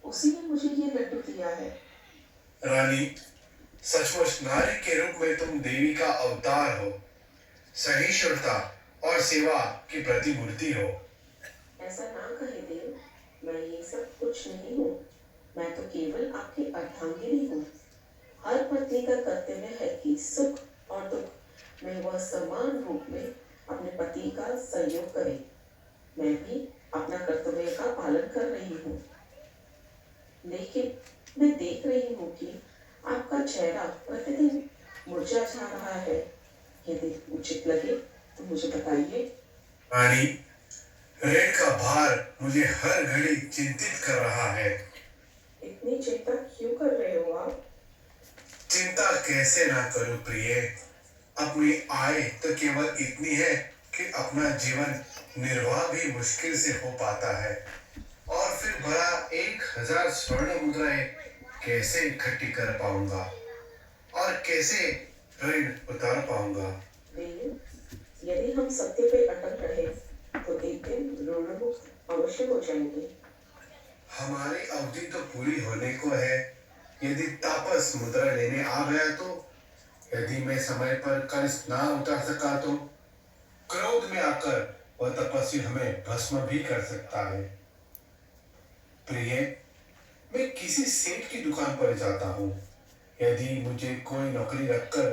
H: उसी ने मुझे ये लड्डू दिया है।
L: रानी, सचमुच नारी के रूप में तुम देवी का अवतार हो। सहिष्णुता और सेवा की प्रतिमूर्ति हो।
H: ऐसा ना कहे देव, मैं ये सब कुछ नहीं हूँ। मैं तो केवल आपकी अर्धांगिनी हूँ। हर पत्नी का कर्तव्य है कि सुख और दुख में वह समान रूप में अपने पति का सहयोग करे। मैं भी अपना कर्तव्य का पालन कर रही हूँ, लेकिन मैं देख रही हूँ कि आपका चेहरा प्रतिदिन मुरझा जा रहा है। यदि उचित लगे तो मुझे बताइए।
L: रानी, ऋण का भार मुझे हर घड़ी चिंतित कर रहा है।
H: इतनी चिंता क्यों कर रहे हो आप?
L: चिंता कैसे ना करूं प्रिय। अपनी आय तो केवल इतनी है कि अपना जीवन निर्वाह भी मुश्किल से हो पाता है, और फिर भला 1000 स्वर्ण मुद्राएं कैसे इकट्ठी कर पाऊंगा और कैसे ऋण उतार पाऊंगा?
H: यदि हम सत्य पे अटल रहे तो एक दिन ऋणमुक्त अवश्य हो जाएंगे।
L: हमारी अवधि तो पूरी होने को है। यदि तापस मुद्रा लेने आ गया तो, यदि मैं समय पर कर्ज ना उतार सका तो क्रोध में आकर वह तपस्वी हमें भस्म भी कर सकता है। प्रिय, मैं किसी सेठ की दुकान पर जाता हूँ। यदि मुझे कोई नौकरी रखकर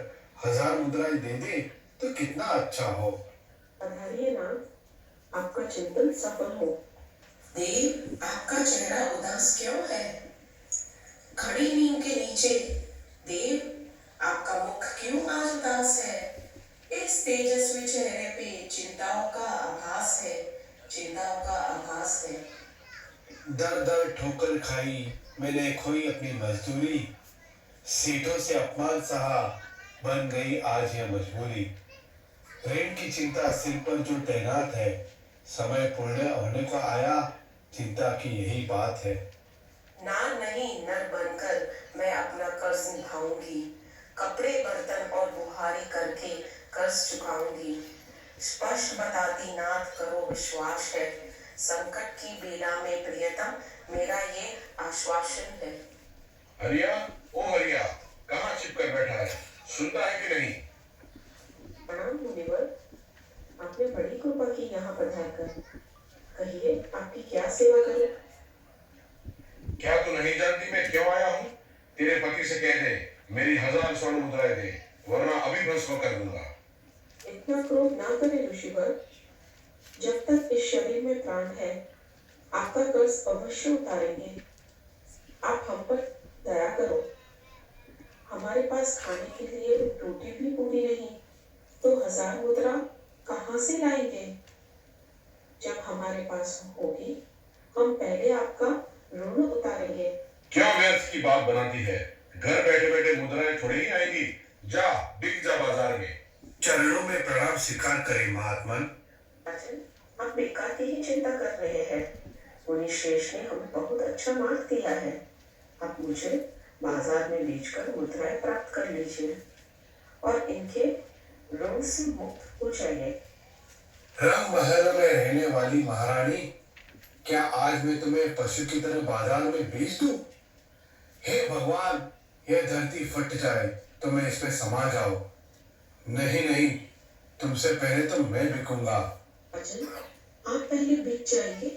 L: 1000 मुद्राएं दे दे तो कितना अच्छा हो।
H: पधारिए ना, आपका चिंतन सफल हो।
S: देव, आपका चेहरा उदास क्यों है? खड़ी नींद के नीचे देव, आपका मुख क्यों आज उदास है? इस तेजस्वी चेहरे पे चिंताओं का आभास है, चिंताओं का आभास है।
L: दर दर ठोकर खाई मैंने, खोई अपनी मजदूरी। सेठों से अपमान सहा, बन गई आज यह मजबूरी। ऋण की चिंता सिर पर जो तैनात है, समय पूर्ण होने को आया, चिंता की यही बात है।
S: ना नहीं, नर बनकर मैं अपना कर्ज निभाऊंगी। कपड़े बर्तन और बुहारी करके कर्ज चुकाऊंगी। स्पष्ट बताती नाथ करो विश्वास है। संकट की बेला में प्रियतम मेरा ये आश्वासन है।
A: हरिया, ओ हरिया, कहाँ छिपकर बैठा है? सुनता है कि नहीं?
S: प्रणाम मुनिवर, आपने बड़ी कृपा की यहाँ पधार कर। कहिए आपकी क्या सेवा करूं?
A: क्या तू नहीं जानती मैं क्यों आया हूँ? तेरे पति से कह दे मेरी 1000 स्वर्ण मुद्राएं दे, वरना अभी भस्म कर दूंगा।
S: इतना क्रोध ना करें ऋषिवर। जब तक इस शरीर में प्राण है आपका कर्ज अवश्य उतारेंगे। आप हम पर दया करो। हमारे पास खाने के लिए रोटी भी पूरी नहीं तो 1000 मुद्रा कहाँ से लाएंगे? जब हमारे पास होगी हम पहले आपका ऋण उतारेंगे।
A: क्यों व्यर्थ की बात बनाती है? घर बैठे बैठे मुद्राएं थोड़ी ही आएंगी। जा बिक जा बाजार में।
L: चरणों में प्रणाम स्वीकार करें महात्मन।
S: आप बेकार की ही चिंता कर रहे हैं। मुनि श्रेष्ठ ने हमें बहुत अच्छा मार्ग दिया है। आप मुझे बाजार में बेचकर मुद्राएं प्राप्त कर लीजिए और इनके ऋण से मुक्त हो जाइए।
L: रंग महल में रहने वाली महारानी, क्या आज मैं तुम्हें पशु की तरह बाजार में बेच दूं? हे भगवान, यह धरती फट जाए तो मैं इसमें समा जाऊं। नहीं नहीं, तुमसे पहले तो मैं बिकूंगा।
S: अजय, आप पहले बिक जाएंगे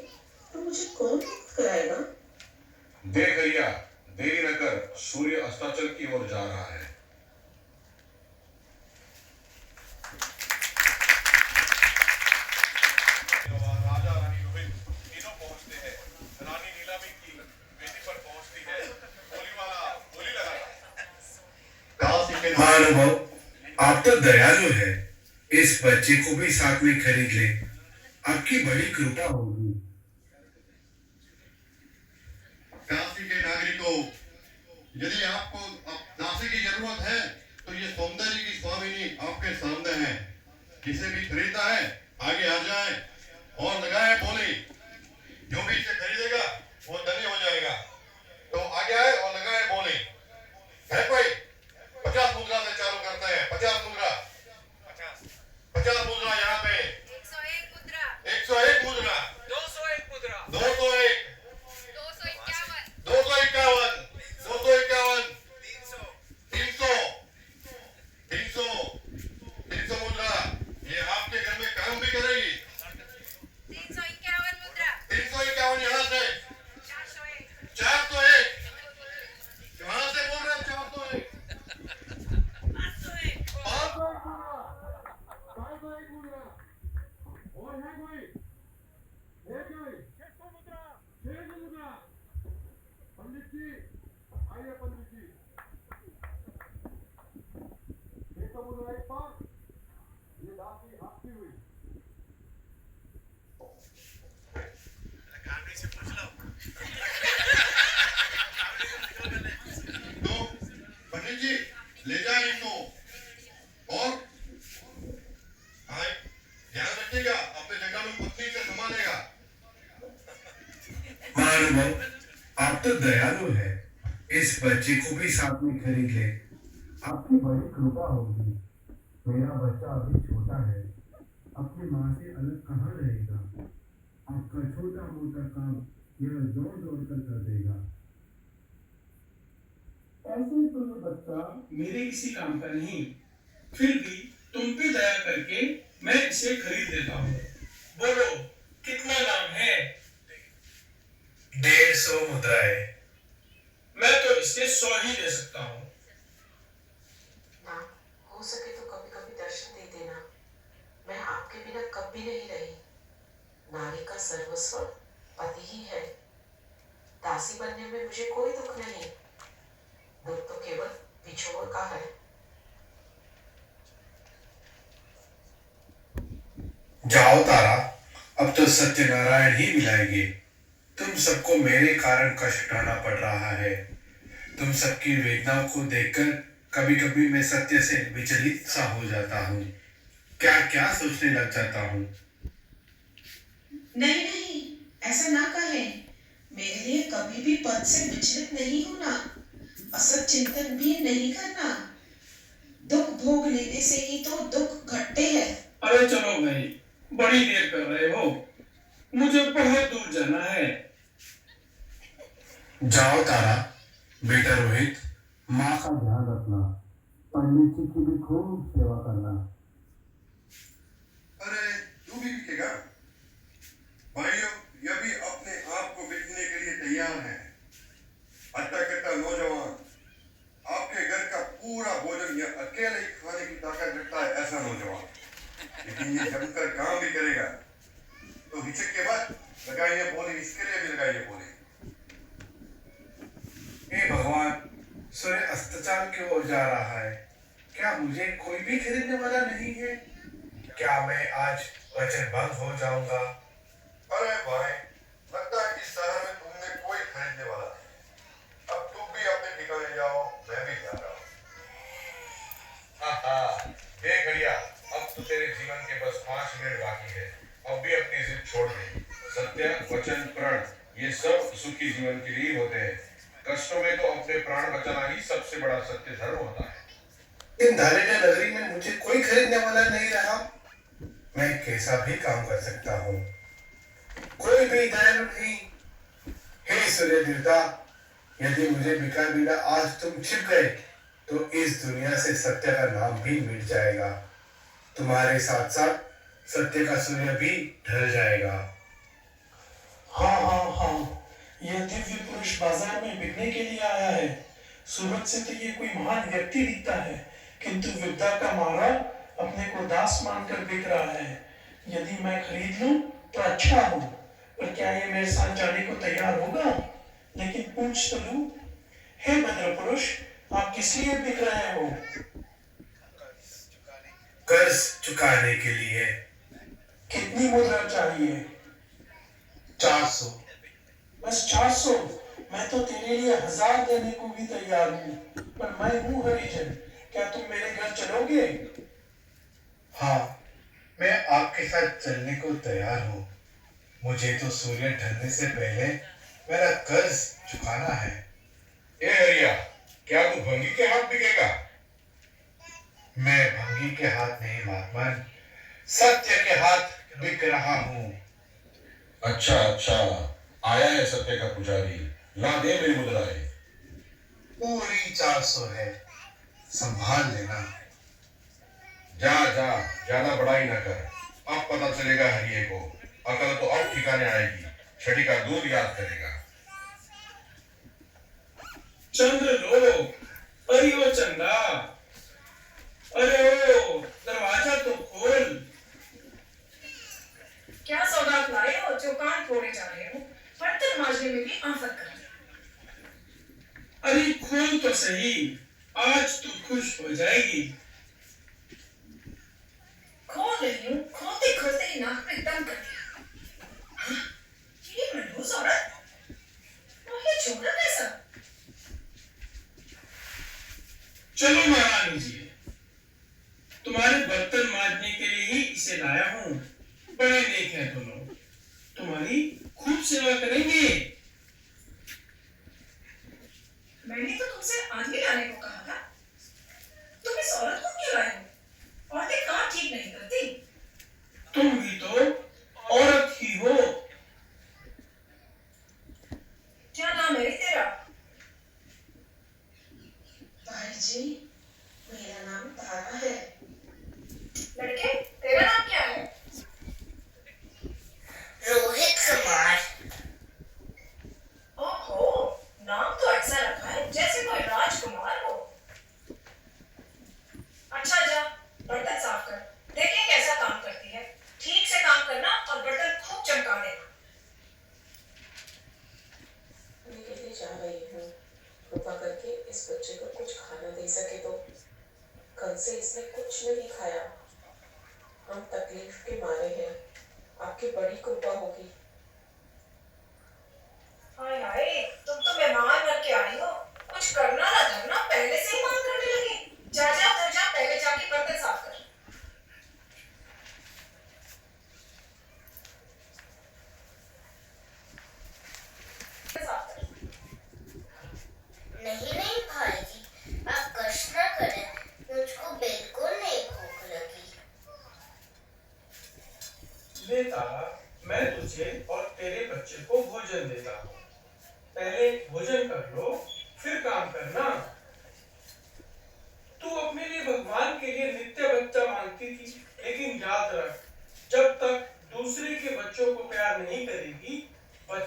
S: तो मुझे कौन मुक्त कराएगा?
A: देख हरिया, देरी न कर, सूर्य अस्ताचल की ओर जा रहा है। राजा रानी रोहित तीनों पहुंचते हैं। रानी नीलामी की वेदी पर पहुंचती है। बोली वाला बोली लगा।
L: महानुभाव, आप तो दयालु है। इस बच्चे को भी साथ में खरीद ले, आपकी बड़ी कृपा होगी।
T: काशी के नागरिकों, यदि आपको दासी की जरूरत है तो ये सौंदर्य की स्वामिनी आपके सामने है। जिसे भी खरीदना है आगे आ जाए और लगाए बोली। जो भी इसे खरीदेगा वो धनी हो जाएगा। तो आगे आए और लगाए बोली। है कोई? 50 मुद्रा से चालू करते हैं। 50 मुद्रा, 50 मुद्रा यहाँ पे। 101 मुद्रा, 201 मुद्रा, 251, 251, 251, 300 मुद्रा। ये आपके घर में काम भी करेगी। 351 मुद्रा, 351 यहाँ से। 401, कहाँ से बोल रहे हैं? 401, 501 मुद्रा। और है कोई? है कोई? 600 मुद्रा। पंडित जी आइए, पंडित जी। 600 मुद्रा एक बार। ये दासी आपकी हुई। से पूछ लो। तो पंडित जी ले जाए इनको और ध्यान रखिएगा, अपने जगह में पत्नी से संभालेगा।
L: महानुभाव, आप तो दयालु है। इस बच्चे को भी साथ में खरीद ले, आपकी बड़ी कृपा होगी। मेरा बच्चा अभी छोटा है, अपनी माँ से अलग कहाँ रहेगा। आपका छोटा मोटा काम यह जोड़ जोड़ कर देगा।
G: ऐसे तो ये बच्चा मेरे किसी काम का नहीं, फिर भी तुम पे दया करके मैं इसे खरीद लेता हूँ। बोलो कितना दाम है?
L: 150 मुद्राएं।
G: मैं तो इसके 100 ही दे सकता हूँ।
S: माँ, हो सके तो कभी कभी दर्शन दे देना। मैं आपके बिना कभी नहीं रही। नारी का सर्वस्व पति ही है। दासी बनने में मुझे कोई दुख नहीं। दुख तो केवल बिछोड़ का है।
L: जाओ तारा, अब तो सत्यनारायण ही मिलाएंगे। तुम सबको मेरे कारण कष्ट उठाना पड़ रहा है। तुम सबकी वेदनाओं को देखकर कभी कभी मैं सत्य से विचलित सा हो जाता हूँ। क्या क्या सोचने लग जाता हूँ।
H: नहीं नहीं, ऐसा ना कहें। मेरे लिए कभी भी पद से विचलित नहीं होना, असत चिंतन भी नहीं करना। दुख भोग लेने से ही तो दुख घटते हैं।
G: अरे चलो भाई, बड़ी देर कर रहे हो, मुझे बहुत दूर जाना है।
L: जाओ तारा, बेटा रोहित,
Q: माँ का ध्यान रखना, पंडित जी की भी खूब सेवा करना।
T: अरे तू भी बिकेगा? भाइयों, यह भी अपने आप को बेचने के लिए तैयार है। हट्टा कट्टा नौजवान, आपके घर का पूरा भोजन यह अकेले ही खाने की ताकत रखता है, ऐसा नौजवान। लेकिन ये जमकर काम भी करेगा तो हिचक के बाद लगाइए बोली, इसके लिए भी लगाइए बोली।
L: हे भगवान, सूर्य अस्ताचल की ओर जा रहा है। क्या मुझे कोई भी खरीदने वाला नहीं है? क्या मैं आज वचनबद्ध हो जाऊंगा?
T: अरे भाई, लगता है इस शहर में तुमने कोई खरीदने वाला नहीं। अब तुम भी अपने ठिकाने जाओ, मैं भी जा रहा हूँ।
A: देख भैया, अब तो तेरे जीवन के बस 5 मिनट बाकी है। अब भी अपनी जिद छोड़ दे। सत्य, वचन, प्रण, ये सब सुखी जीवन के लिए होते हैं। कष्टों में तो अपने प्राण बचाना ही सबसे बड़ा सत्य धर्म होता है।
L: इन धारिता नगरी में मुझे कोई खरीदने वाला नहीं रहा। मैं कैसा भी काम कर सकता हूँ, कोई भी दयालु नहीं। हे सूर्य देवता, यदि मुझे बिका बिना आज तुम छिप गए तो इस दुनिया से सत्य का नाम भी मिट जाएगा। तुम्हारे साथ साथ सत्य का सूर्य भी ढल जाएगा।
G: हाँ हाँ हाँ, यह दिव्य पुरुष बाजार में बिकने के लिए आया है। सूरत से तो ये कोई महान व्यक्ति दिखता है, किंतु विद्या का मारा अपने को दास मानकर बिक रहा है। यदि मैं खरीद लूं तो अच्छा हो, पर क्या ये मेरे साथ जाने को तैयार होगा? लेकिन पूछ तो लूं। हे भद्र पुरुष, आप किस लिए बिक रहे हो?
L: कर्ज चुकाने के लिए।
G: कितनी मुद्रा चाहिए?
L: 400।
G: बस 400? मैं तो तेरे लिए 1000 देने को भी तैयार हूँ, पर मैं हूँ हरिजन। क्या तुम मेरे घर चलोगे?
L: हाँ, मैं आपके साथ चलने को तैयार हूँ। मुझे तो सूर्य ढलने से पहले मेरा कर्ज चुकाना है।
A: ए हरिया, क्या तू भंगी के हाथ बिकेगा?
L: मैं भंगी के हाथ नहीं महात्मन, सत्य के हाथ बिक रहा हूँ।
A: अच्छा अच्छा, आया है सत्य का पुजारी। ला दे मेरी मुद्राएं।
L: पूरी 400 है, संभाल लेना।
A: जा जा, ज्यादा बड़ाई ना कर। अब पता चलेगा हरिये को। अकल तो अब ठिकाने आएगी। छठी का दूध याद करेगा।
G: चंद्र लो, अरे ओ चंदा, अरे ओ दरवाजा तो खोल।
I: क्या सौगात लाए हो जो कान फोड़े जा रहे हो? बर्तन मांजने में भी आफत कर।
G: अरे खोल तो सही, आज तू खुश हो जाएगी।
I: खोल रही हूँ, खोलते खोलते ही नाक में दम कर दिया। हाँ? ये मनहूस औरत, और ये छोकरा कैसा?
G: चलो महारानी जी, तुम्हारे बर्तन मांजने के लिए ही इसे लाया हूँ। बड़े नेक हैं दोनों, तुम्हारी खूब सेवा करेंगे।
I: मैंने तो तुमसे आदमी लाने को कहा था। तुम इस औरत को क्यों लाए हो? औरतें काम ठीक नहीं करती।
G: तुम भी तो औरत ही हो।
I: क्या नाम है तेरा?
H: भाई जी, मेरा नाम तारा है।
I: लड़के, तेरा नाम क्या है?
O: रोहित कुमार।
I: ओहो, नाम तो ऐसा रखा है जैसे कोई राजकुमार हो। अच्छा जा, बर्तन साफ कर। देखें कैसा काम करती है। ठीक से काम करना और बर्तन खूब चमका देना।
S: मैं कहने जा रही हूँ, कृपा करके इस बच्चे को कुछ खाना दे सके तो। कल से इसने कुछ नहीं खाया। हम तकलीफ के मारे हैं, आपकी बड़ी कृपा होगी।
I: हाय हाय, तुम तो मेहमान बन के आई हो। कुछ करना ना धरना, पहले से ही मांग करने लगी। जा जा उधर जा, पहले जाके बर्तन साफ कर।
O: नहीं नहीं भाई जी, आप कष्ट न करें, मुझको बिल्कुल नहीं भूख लगी।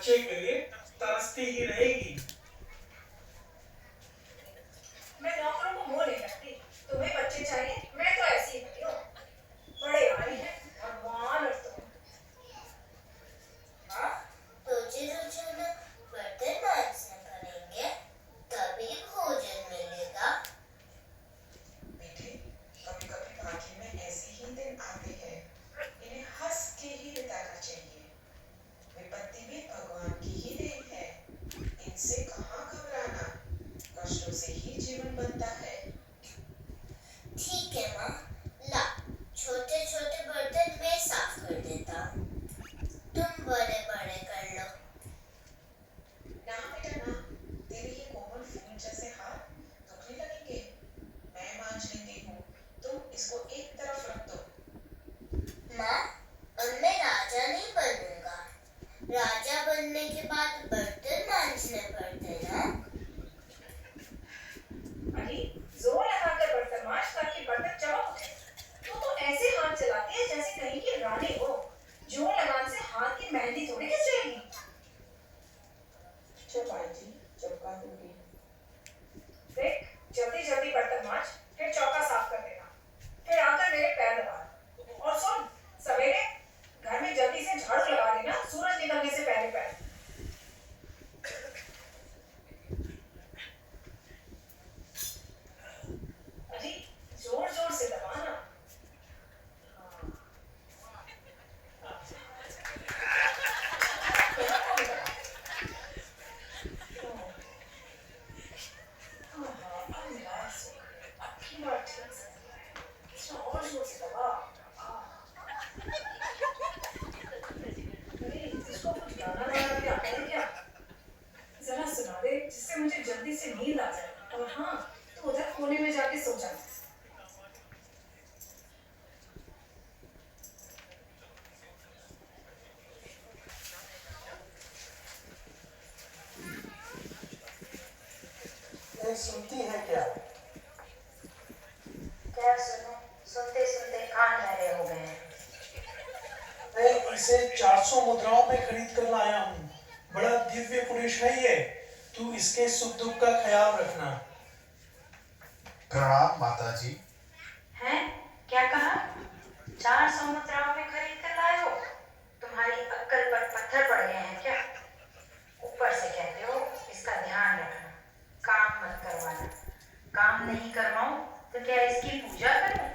U: बच्चे के लिए तरसती ही रहेगी।
C: मैं नौकरों को मोह नहीं रखती। तुम्हें बच्चे चाहिए, मैं तो ऐसी ही हूँ। बड़े भाई हैं, भगवान और तुम।
O: हाँ, तुझे जो चुना बर्तन मांजने पड़ेंगे, तभी भोजन मिलेगा।
H: बेटे, कभी-कभी भाग्य में ऐसे ही दिन आते हैं, इन्हें हंस के ही बिताना चाहिए। विपत्ति भी भगवान की ही देन है, इनसे कहाँ घबराना, कष्टों से ही जीवन बनता है।
O: ठीक है माँ, ला छोटे छोटे बर्तन मैं साफ कर देता हूँ, तुम बड़े बड़े कर लो।
H: ना बेटा ना, तेरे ये कोमल फूल जैसे हाथ दुखने लगेंगे। मैं मांझ लेती हूँ, तुम इसको एक तरफ रख दो।
O: माँ, अब मैं राजा नहीं बनूंगा। राजा बनने के बाद बर्तन मांजने पड़ते ना।
C: अरे जोर लगाकर बर्तन मांज ताकि बर्तन चमक उठे। तो ऐसे हाथ चलाती है जैसे कहीं की रानी हो। जोर लगाने से हाथ की मेहंदी थोड़ी खिंच जाएगी।
H: चुप आई जी, चुपका दूंगी।
C: देख, जल्दी जल्दी बर्तन मांज, फिर चौका साफ कर देना। फिर आकर मेरे पैर दबा। और सुन, सवेरे घर में जल्दी से झाड़ू लगा देना, सूरज निकलने से पहले पहले। अरे जोर जोर से दबाना। और जोर से दबा। इसको कुछ गाना भी आता है क्या? जरा सुना दे, जिससे मुझे जल्दी से नींद आ जाए। और हाँ, तो उधर कोने में जाके सो जाना।
U: सुनती है क्या?
D: क्या सुनो, सुनते सुनते कान बहरे हो गए हैं।
U: मैं इसे 400 मुद्राओं में खरीद कर लाया हूँ। बड़ा दिव्य पुरुष है ये। तू इसके सुख दुख का ख्याल रखना।
L: प्रणाम माता जी।
D: हैं? क्या कहा? 400 मुद्राओं में खरीद कर लाए हो? तुम्हारी अक्ल पर पत्थर पड़ गए हैं क्या? ऊपर से कहते हो इसका ध्यान रखना, काम मत करवाना। काम नहीं करवाऊं तो क्या इसकी पूजा करूं?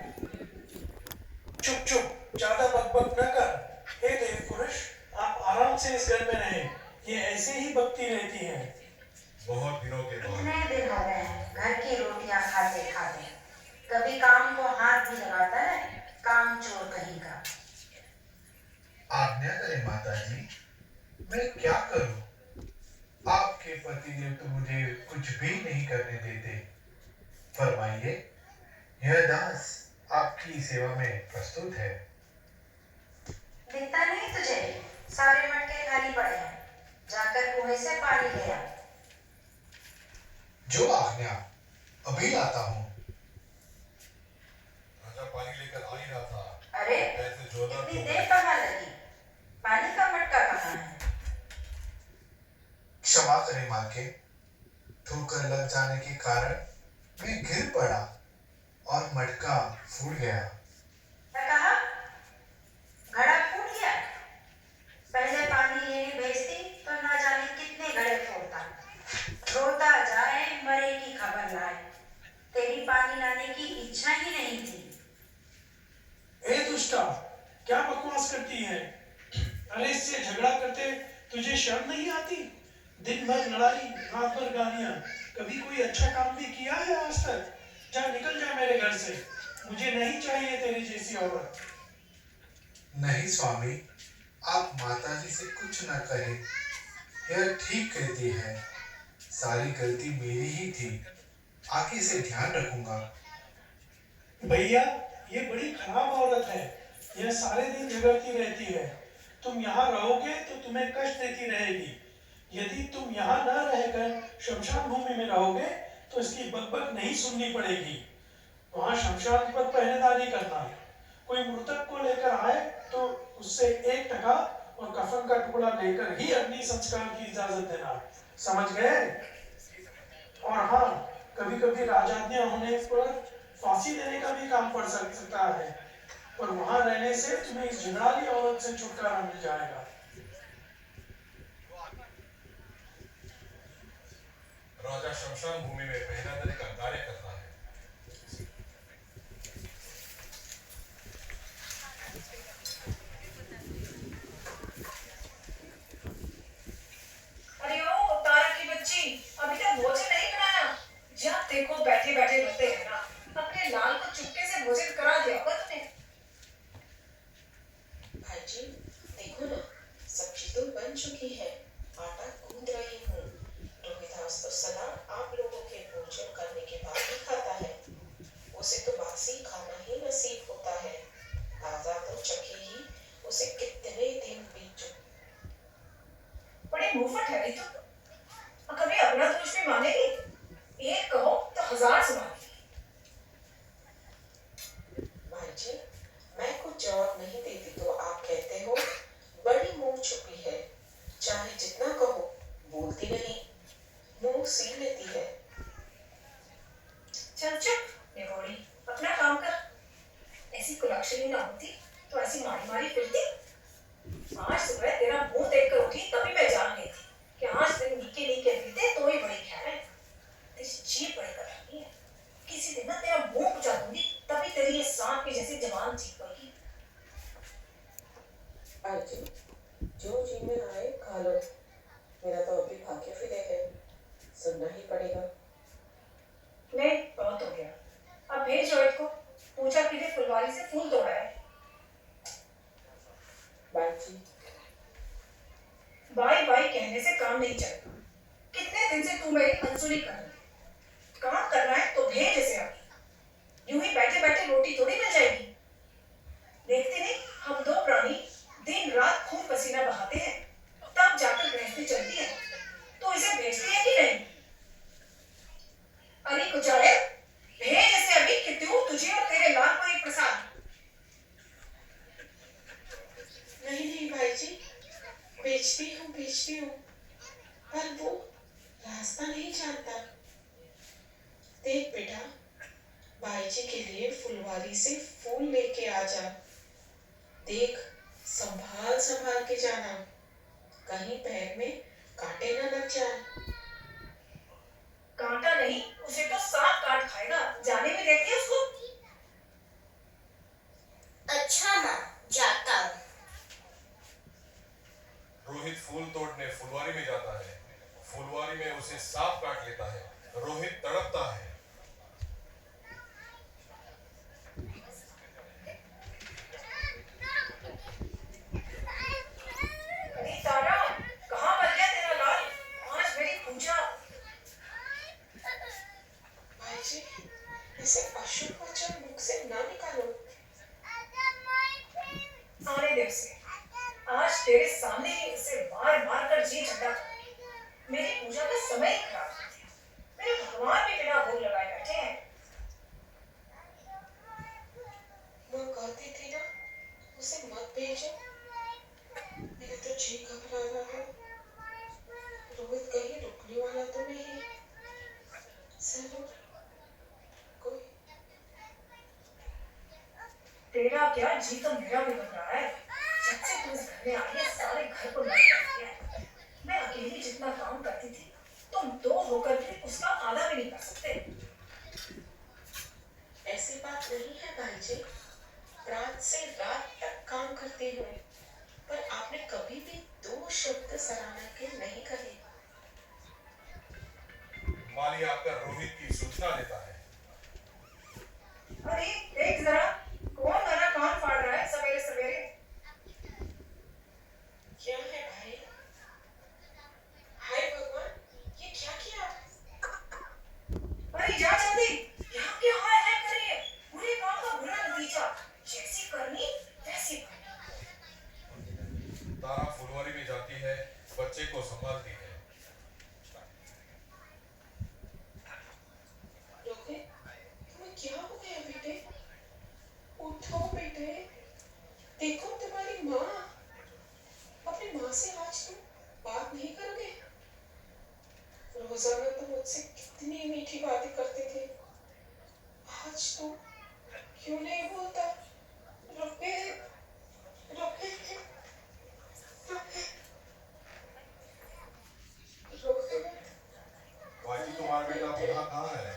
U: चुप चुप, ज्यादा बकबक न कर। हे देव पुरुष, आप आराम से इस घर में रहें। ये ऐसे ही बकती रहती है।
A: बहुत दिनों के बाद
D: कितने दिन हो गए हैं घर की रोटियां खाते खाते। कभी काम को हाथ भी लगाता है, काम चोर कहीं का।
L: आज्ञा करें माता जी, मैं क्या करूं? आपके पतिदेव तो मुझे कुछ भी नहीं करने देते। फरमाइए, यह दास आपकी सेवा में प्रस्तुत है।
D: दिखता नहीं तुझे? सारे मटके खाली पड़े हैं, जाकर कुएं से पानी ले आ।
L: जो आज्ञा, अभी लाता हूँ।
A: राजा पानी लेकर आ ही रहा था।
D: अरे,
A: ऐसे जोरदार
D: इतनी देर कहाँ लगी? पानी का मटका कहाँ है?
L: क्षमा करें मालकिन, ठोकर लग जाने के कारण मैं गिर पड़ा और मटका फूट गया।
D: क्या कहा? घड़ा फूट गया? पहले पानी लेने भेजती तो ना जाने कितने घड़े फोड़ता। रोता जाए, मरे की खबर लाए। तेरी पानी लाने की इच्छा ही नहीं थी।
U: ए दुष्टा, क्या बकवास करती है? अरे इससे झगड़ा करते तुझे शर्म नहीं आती? दिन भर लड़ाई, रात भर गालियां। कभी कोई अच्छा काम भी किया है आज तक? जा, निकल जा मेरे घर से। मुझे नहीं चाहिए तेरी जैसी औरत।
L: नहीं स्वामी, आप माता जी से कुछ न कहें। यह ठीक कहती है, सारी गलती मेरी ही थी। आगे से ध्यान रखूंगा।
U: भैया, ये बड़ी खराब औरत है। यह सारे दिन झगड़ती रहती है। तुम यहाँ रहोगे तो तुम्हें कष्ट देती रहेगी। यदि तुम यहाँ न रहकर शमशान भूमि में रहोगे तो इसकी बकबक नहीं सुननी पड़ेगी। वहाँ शमशान पर पहरेदारी करना। कोई मृतक को लेकर आए तो उससे 1 टका और कफन का टुकड़ा लेकर ही अग्नि संस्कार की इजाजत देना। समझ गए? और हाँ, कभी कभी राजाज्ञा होने पर फांसी देने का भी काम पड़ सकता है, पर वहां रहने से तुम्हें इस झगड़ाली औरत से छुटकारा मिल जाएगा।
A: राजा शमशान भूमि में पहरा देने का कार्य करता है।
I: अरे ओ तारा की बच्ची, अभी तक भोजन नहीं बनाया? जब देखो बैठे बैठे रोते हैं ना, अपने लाल को चुपके से भोजन करा दिया होगा तुमने।
S: भाई जी देखो ना, सब्जी तो बन चुकी है, आटा गूंद रही हूँ। रोहिदास तो सदा आप लोगों के भोजन करने के बाद ही खाता है। उसे तो बासी खाना ही नसीब होता है। ताजा तो चखे ही उसे कितने दिन बीत चुके।
I: बड़ी मुंहफट है तू, और कभी अपना दोष भी मानेगी? एक कहो तो 1000 सुनाती।
S: भाई जी मैं कुछ जवाब नहीं देती तो आप कहते हो बड़ी मुंह छुपी है। चाहे जितना कहो बोलती नहीं, मुंह सी लेती है।
I: चल चुप निगोड़ी, अपना काम कर। ऐसी कुलाक्षणी ना होती तो ऐसी मारी मारी फिरती। आज सुबह तेरा मुंह देखकर उठी तभी मैं जान गई थी कि आज दिन नीके नीके बीते तो ही बड़ी खैर है। तेरी जीभ बड़ी कड़वी है, किसी दिन ना तेरा मुंह बुझा दूंगी, तभी तेरी ये सांप की जैसी जवान जीभ होगी।
S: भाई जी जो जी में आए खा लो, मेरा तो अभी भाग्य फिरे है, सुनना ही पड़ेगा।
I: नहीं, बहुत हो गया, अब भेज रोहित को, पूजा के लिए फुलवारी से फूल तोड़ा है।
S: बाई जी
I: बाई बाई कहने से काम नहीं चलता। कितने दिन से तू मेरी अनसुनी कर रही है। काम करना है तो भेज इसे अभी। यूं ही बैठे बैठे रोटी थोड़ी मिल जाएगी। देखते नहीं, हम दो प्राणी दिन रात खून पसीना बहाते हैं, तब जाकर गृहस्थी चलती है। तो इसे भेजती है कि नहीं? अरे कुचाले, भेज इसे अभी कि दूं तुझे और तेरे लाल को एक प्रसाद।
S: नहीं नहीं भाई जी, बेचती हूँ, पर वो रास्ता नहीं जानता। देख बेटा, भाई जी के लिए फुलवारी से फूल लेके आ जा। देख संभाल संभाल के जाना, कहीं पैर में कांटे ना लग जाए।
I: कांटा नहीं, उसे तो सांप काट खाएगा। जाने में देती है उसको।
O: अच्छा माँ, जाता हूँ।
A: रोहित फूल तोड़ने फुलवारी में जाता है। फुलवारी में उसे सांप काट लेता है। रोहित तड़पता है।
I: अरे तारा, कहाँ मर गया तेरा लाल? आज मेरी पूजा।
S: भाई जी इसे अशुभ वचन मुख से ना निकालो।
I: आने दे उसे। आज तेरे सामने ही उसे मार मार कर जी झंडा कर। मेरी पूजा का समय ही खराब कर दिया। मेरे भगवान भी बिना भोग लगाए बैठे हैं।
S: वो कहती थी ना उसे मत भेजो, मेरा तो जी घबरा रहा है। रोहित कहीं रुकने वाला तो नहीं? चलो कोई।
I: तेरा क्या जी तो मेरा भी बन रहा है। जब से तू इस घर में आई है, सारे घर को नष्ट कर दिया है। मैं अकेली जितना काम करती थी, तुम दो होकर भी उसका आधा भी नहीं कर सकते।
S: ऐसी बात नहीं है भाई जी, रात से रात तक काम करती हूँ, पर आपने कभी भी 2 शब्द सराहना के नहीं कहे।
A: माली आकर रोहित की सूचना देता है।
I: अरे देख जरा, कौन मेरा कान फाड़ रहा है सवेरे सवेरे?
S: क्या है भाई? हाय भगवान, ये क्या किया?
I: अरे जा जल्दी, यहाँ क्या हाय हाय कर रही है? बुरे काम का बुरा नतीजा, जैसी करनी वैसी भरनी।
A: तारा फुलवारी में जाती है, बच्चे को संभालती है।
S: रोहित, तुम्हें क्या हो गया बेटे?
H: मीठी बातें करते थे, आज तो क्यों नहीं बोलता? रुके रुके रुके
A: बाजी तुम्हारा बेटा बूढ़ा कहाँ है?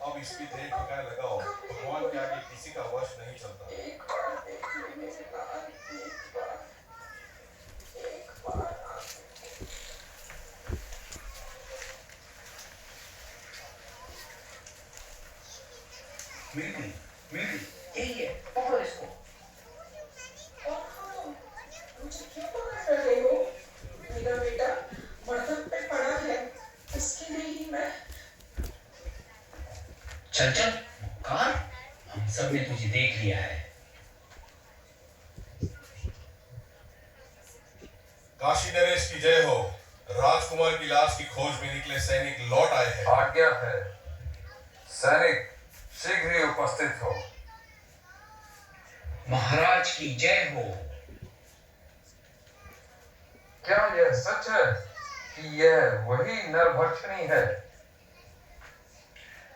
A: अब इसकी देख पकाए लगाओ, भगवान के आगे किसी का वश नहीं चलता।
H: एक बार देखिए मेरे लाल, एक बार
F: मिल गई, यही है, पकड़ो इसको।
H: और हाँ, मुझे क्यों पकड़ रहे हो? मेरा बेटा बर्तन पे पड़ा है, इसके लिए ही मैं।
F: चल चल कार, हम सब ने तुझे देख लिया है।
A: काशी नरेश की जय हो। राजकुमार की लाश की खोज में निकले सैनिक लौट आए हैं।
J: आज्ञा है, सैनिक शीघ्र ही उपस्थित हो।
F: महाराज की जय हो।
J: क्या यह सच है कि यह वही नरभक्षणी है?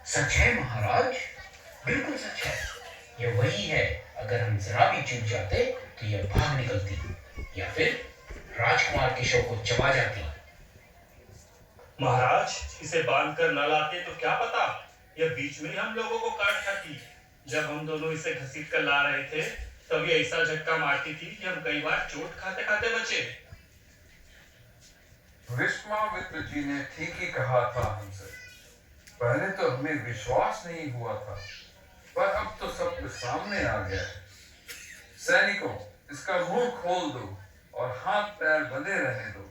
F: सच है महाराज, बिल्कुल सच है। यह वही है। अगर हम जरा भी चूक जाते तो यह भाग निकलती या फिर राजकुमार के शव को चबा जाती।
B: महाराज, इसे बांधकर न लाते तो क्या पता यह बीच में ही हम लोगों को काट खाती। जब हम दोनों इसे घसीट कर ला रहे थे तब ये ऐसा झटका मारती थी कि हम कई बार चोट खाते खाते बचे।
J: विश्वामित्र जी ने ठीक ही कहा था हमसे। पहले तो हमें विश्वास नहीं हुआ था, पर अब तो सब सामने आ गया है। सैनिकों, इसका मुंह खोल दो और हाथ पैर बंधे रहने दो।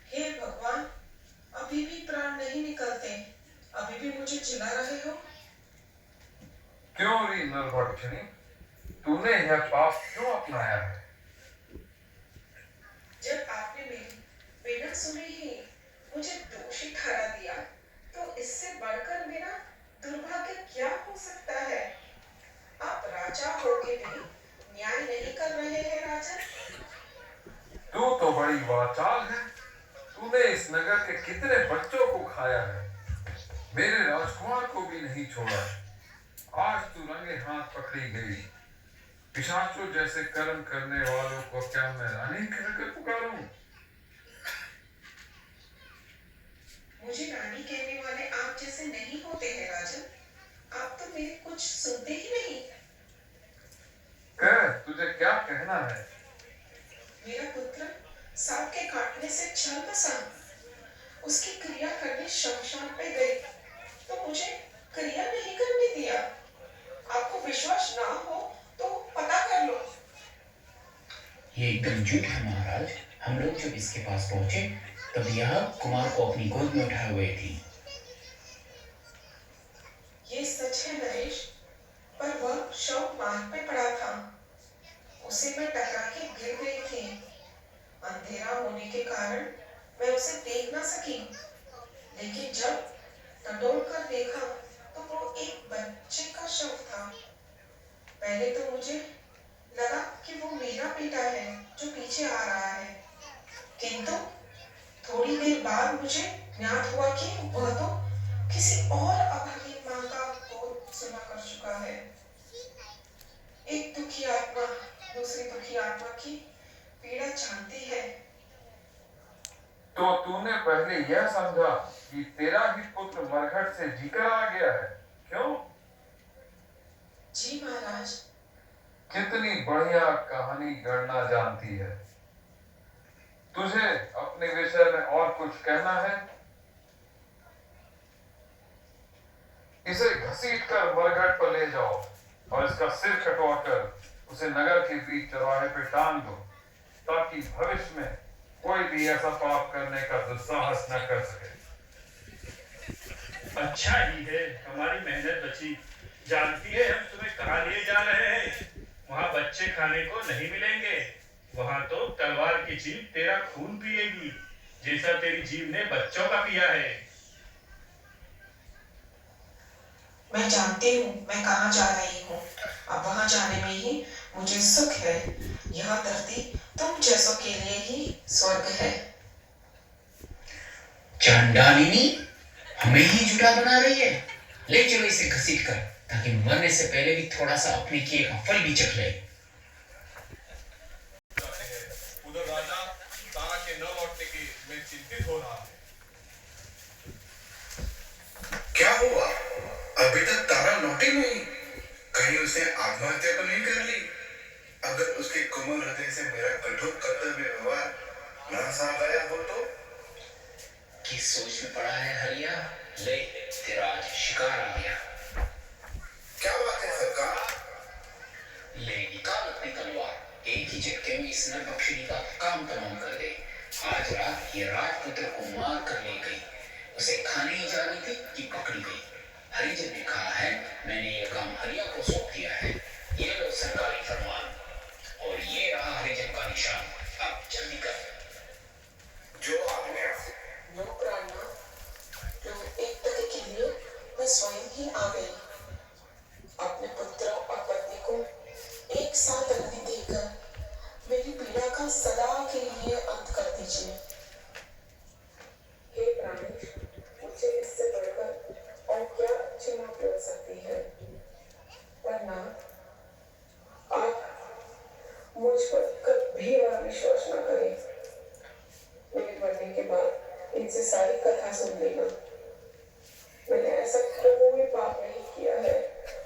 H: हे भगवान, अभी भी प्राण नहीं निकलते, अभी भी मुझे चिल्ला रहे हो?
J: क्यों री नरभक्षणी, तूने यह पाप क्यों अपनाया है?
H: जब आपने मेरी बिना सुने ही मुझे दोषी ठहरा दिया, तो इससे बढ़कर मेरा दुर्भाग्य क्या हो सकता है? आप राजा होके भी न्याय नहीं कर रहे हैं राजन।
J: तू तो बड़ी वाचाल है। तूने इस नगर के कितने बच्चों को खाया है, मेरे राजकुमार को भी नहीं छोड़ा। आज तू रंगे हाथ पकड़ी गई। पिशाचों जैसे कर्म करने वालों को क्या मैं रानी कहकर पुकारूं?
H: मुझे रानी कहने वाले आप जैसे नहीं होते हैं राजन। आप तो मेरे कुछ सुनते ही नहीं।
J: कह, तुझे क्या कहना है?
H: मेरा पुत्र सांप के काटने से छल बसा, उसकी क्रिया करने शमशान पे गई, तो मुझे क्रिया नहीं करने दिया। आपको विश्वास ना हो तो पता कर लो।
F: ये एकदम झूठ है महाराज। हम लोग जब इसके पास पहुंचे तब यह कुमार को अपनी गोद में उठाए हुए थी।
H: ये सच है नरेश, पर वह शव मार्ग पे पड़ा था। उसे मैं टकरा के गिर गई थी। अंधेरा होने के कारण मैं उसे देख ना सकी, लेकिन जब टटोल कर देखा तो वो एक बच्चे का शव था। पहले तो मुझे लगा कि वो मेरा बेटा है जो पीछे आ रहा है, किंतु थोड़ी देर बाद मुझे ज्ञात हुआ कि वह तो किसी और अभागिन मां का गोद सुना कर चुका है। एक दुखी आत्मा दूसरी दुखी आत्मा की पीड़ा जानती है।
J: तो तूने पहले यह समझा कि तेरा ही पुत्र मरघट से जीकर आ गया है, क्यों?
H: जी महाराज।
J: कितनी बढ़िया कहानी गढ़ना जानती है। तुझे अपने विषय में और कुछ कहना है? इसे घसीट कर मरघट पर ले जाओ और इसका सिर कटवाकर उसे नगर के बीच चौराहे पे टांग दो, ताकि भविष्य में कोई भी ऐसा पाप करने का दुस्साहस न कर सके।
B: अच्छा ही है, हमारी मेहनत बची। जानती है हम तुम्हें कहाँ लिए जा रहे हैं? वहाँ बच्चे खाने को नहीं मिलेंगे। वहाँ तो तलवार की जीभ तेरा खून पिएगी, जैसा तेरी जीभ ने बच्चों का पिया है।
H: मैं जानती हूँ मैं कहाँ जा रही हूँ। अब वहाँ जाने में ही मुझे सुख है। यह धरती तुम जैसों के लिए ही स्वर्ग है।
F: चंडालिनी,
K: हमें ही झूठा बना रही है। ले चलो इसे घसीट कर, ताकि मरने से पहले भी थोड़ा सा अपने किए का फल भी चख ले।
A: उधर राजा तारा के न लौटने की मैं चिंतित हो रहा है।
L: क्या हुआ? अभी तक तारा लौटी नहीं। कहीं उसने आत्महत्या तो नहीं कर ली? अगर उसके कोमल हृदय से मेरा कठोर कर्तव्य व्यवहार ना साफ आया हो तो?
K: किस सोच में पड़ा है हरिया? ले, तेरा आज शिकार आ गया।
L: क्या बात है सरकार?
K: ले निकाल अपनी तलवार, एक ही झटके में इस नर बख्शिनी का काम तमाम कर दे। आज रात ये राजपुत्र को मार कर ले गई, उसे खाने ही जा रही थी कि पकड़ी गई। हरिजन ने कहा है, मैंने ये काम हरिया को सौंप दिया है। ये लो सरकारी फरमान, और ये रहा हरिजन का निशान। अब जल्दी कर।
L: जो आपने
S: नौकराना, एक पति के लिए मैं स्वयं ही आ गई। अपने पुत्र और पत्नी को एक साथ अग्नि देकर मेरी पीड़ा का सदा के लिए अंत कर दीजिए। हे प्राणेश, मुझे इससे बढ़कर और क्या क्षमा मिल सकती है? वरना आप मुझ पर कभी विश्वास न करें। मेरे मरने के बाद इनसे सारी कथा सुन लेना। मैंने ऐसा कोई पाप नहीं किया है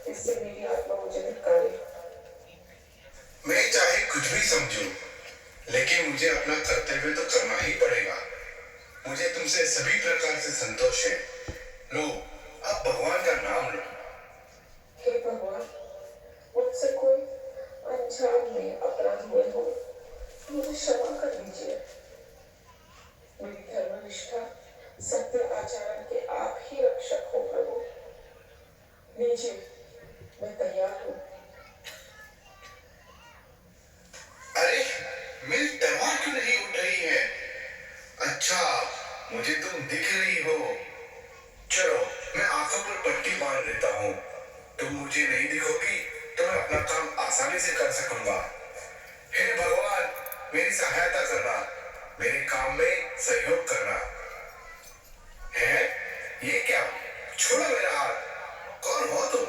S: इससे मेरी आत्मा मुझे धिक्कारे।
L: मैं चाहे कुछ भी समझूं, लेकिन मुझे अपना कर्तव्य तो करना ही पड़ेगा। मुझे तुमसे सभी प्रकार से संतोष है। लो, अब भगवान का नाम लो।
S: हे भगवान, मुझसे कोई अनजान में अपराध हुए हो, मुझे क्षमा कर दीजिए। मेरी धर्मनिष्ठा, सत्य आचरण के आप ही रक्षक हो प्रभु। लीजिए, मैं तैयार हूँ।
L: अरे, मेरी तलवार क्यों नहीं उठ रही है? अच्छा, मुझे तुम दिख रही हो। चलो, मैं आंखों पर पट्टी बांध देता हूँ। तुम मुझे नहीं दिखोगी तो मैं अपना काम आसानी से कर सकूंगा। हे भगवान, मेरी सहायता करना, मेरे काम में सहयोग करना। है? ये क्या? छोड़ो मेरा हाथ। कौन हो तुम?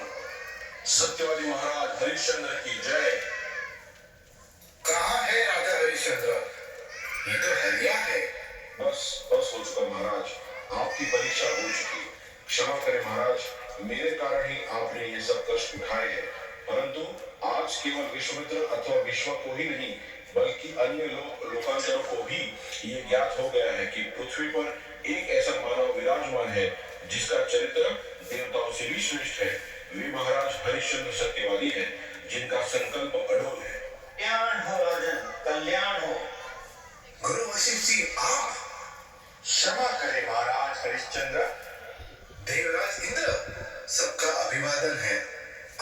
A: सत्यवादी महाराज हरिश्चंद्र की जय।
L: कहाँ है राजा हरिश्चंद्र? ये तो हरिया है।
A: बस हो चुका महाराज, आपकी परीक्षा हो चुकी। क्षमा करें महाराज, मेरे कारण ही आपने ये सब कष्ट उठाए हैं। परंतु आज केवल विश्वामित्र अथवा विश्व को ही नहीं, बल्कि अन्य लोकांतरों को भी ये ज्ञात हो गया है कि पृथ्वी पर एक ऐसा मानव विराजमान है जिसका चरित्र देवताओं से भी श्रेष्ठ है। वे महाराज हरिश्चंद्र सत्यवादी हैं, जिनका संकल्प अडोल है।
F: कल्याण हो राजन, कल्याण हो।
L: गुरु वशिष्ठ जी, आप
E: क्षमा करें महाराज हरिश्चंद्र।
L: देवराज इंद्र, सबका अभिवादन है।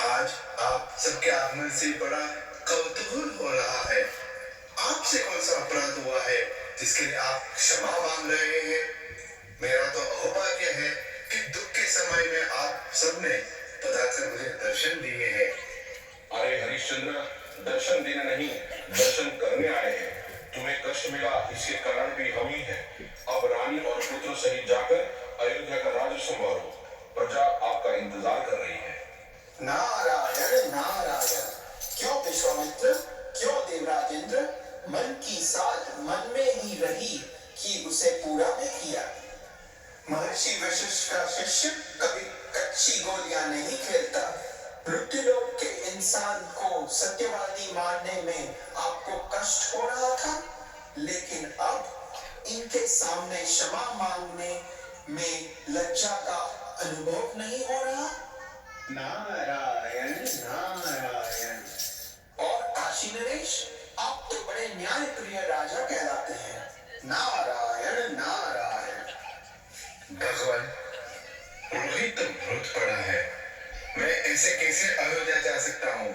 L: आज आप सबके आगमन से बड़ा कौतूहल हो रहा है। आपसे कौन सा अपराध हुआ है जिसके लिए आप क्षमा मांग रहे हैं? मेरा तो अहोभाग्य है कि दुख के समय में आप सबने पधारकर मुझे दर्शन दिए हैं।
A: अरे हरिश्चंद्र, दर्शन देने नहीं, दर्शन करने आए हैं। तुम्हें कष्ट मिला, इसके कारण भी हम ही हैं। अब रानी और पुत्र सहित जाकर अयोध्या का राज्य संभालो। प्रजा आपका इंतजार कर रही है।
G: नारायण नारायण। क्यों विश्वामित्र, क्यों देवराज इंद्र? मन की साध मन में ही रही कि उसे पूरा भी किया। महर्षि वशिष्ठ का शिष्य कभी कच्ची गोलियां नहीं खेलता। मृत्युलोक के इंसान को सत्यवादी मानने में आपको कष्ट हो रहा था, लेकिन अब इनके सामने क्षमा मांगने में लज्जा का अनुभव नहीं हो रहा।
Q: नारायण नारायण।
G: और काशी नरेश, आप तो बड़े न्याय प्रिय राजा कहलाते हैं। नारायण नारायण।
L: भगवान, रोहित तो मृत पड़ा है। मैं ऐसे कैसे अयोध्या जा सकता हूँ?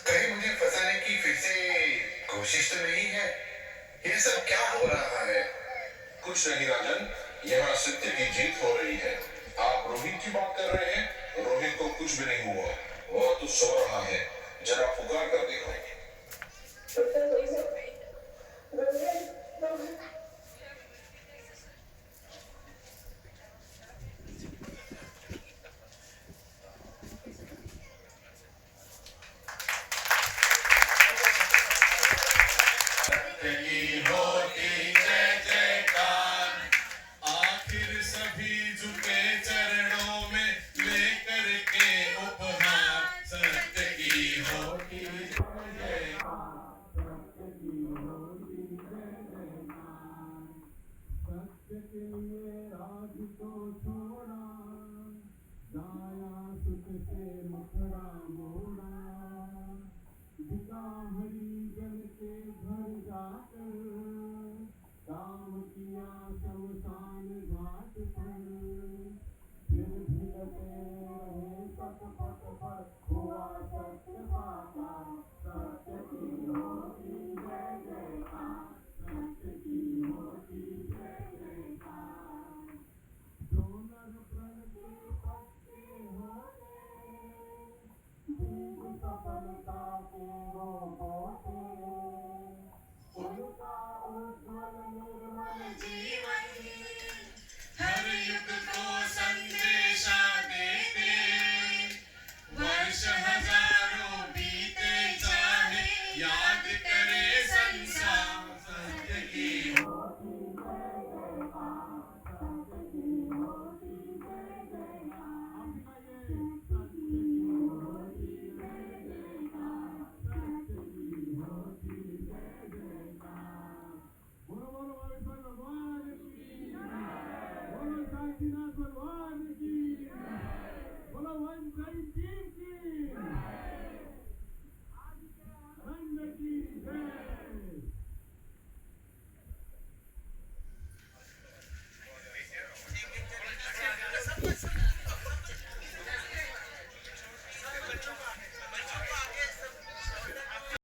L: कहीं मुझे फंसाने की फिर से कोशिश तो नहीं है? ये सब क्या हो रहा है?
A: कुछ नहीं राजन, यहाँ सत्य की जीत हो रही है। आप रोहित की बात कर रहे हैं? रोहित को कुछ भी नहीं हुआ, वह तो सो रहा है। जरा पुकार कर देखो। भी झुके चरणों में लेकर के उपहार सत्य की होती
Q: सत्य के लिए राज को छोड़ा, गाया सुख से मुखड़ा मोड़ा, बिका हरिजन के घर जाकर, काम किया शमशान घाट पर, फिर भी डटे रहे पट पट पर, हुआ सत्य पाता, सत्य की होती जय जयकार, सत्य की होती जय जयकार। जो नर प्रण के पक्के होते, दीप सफलता के वो होते, उनका उज्ज्वल निर्मल जीवन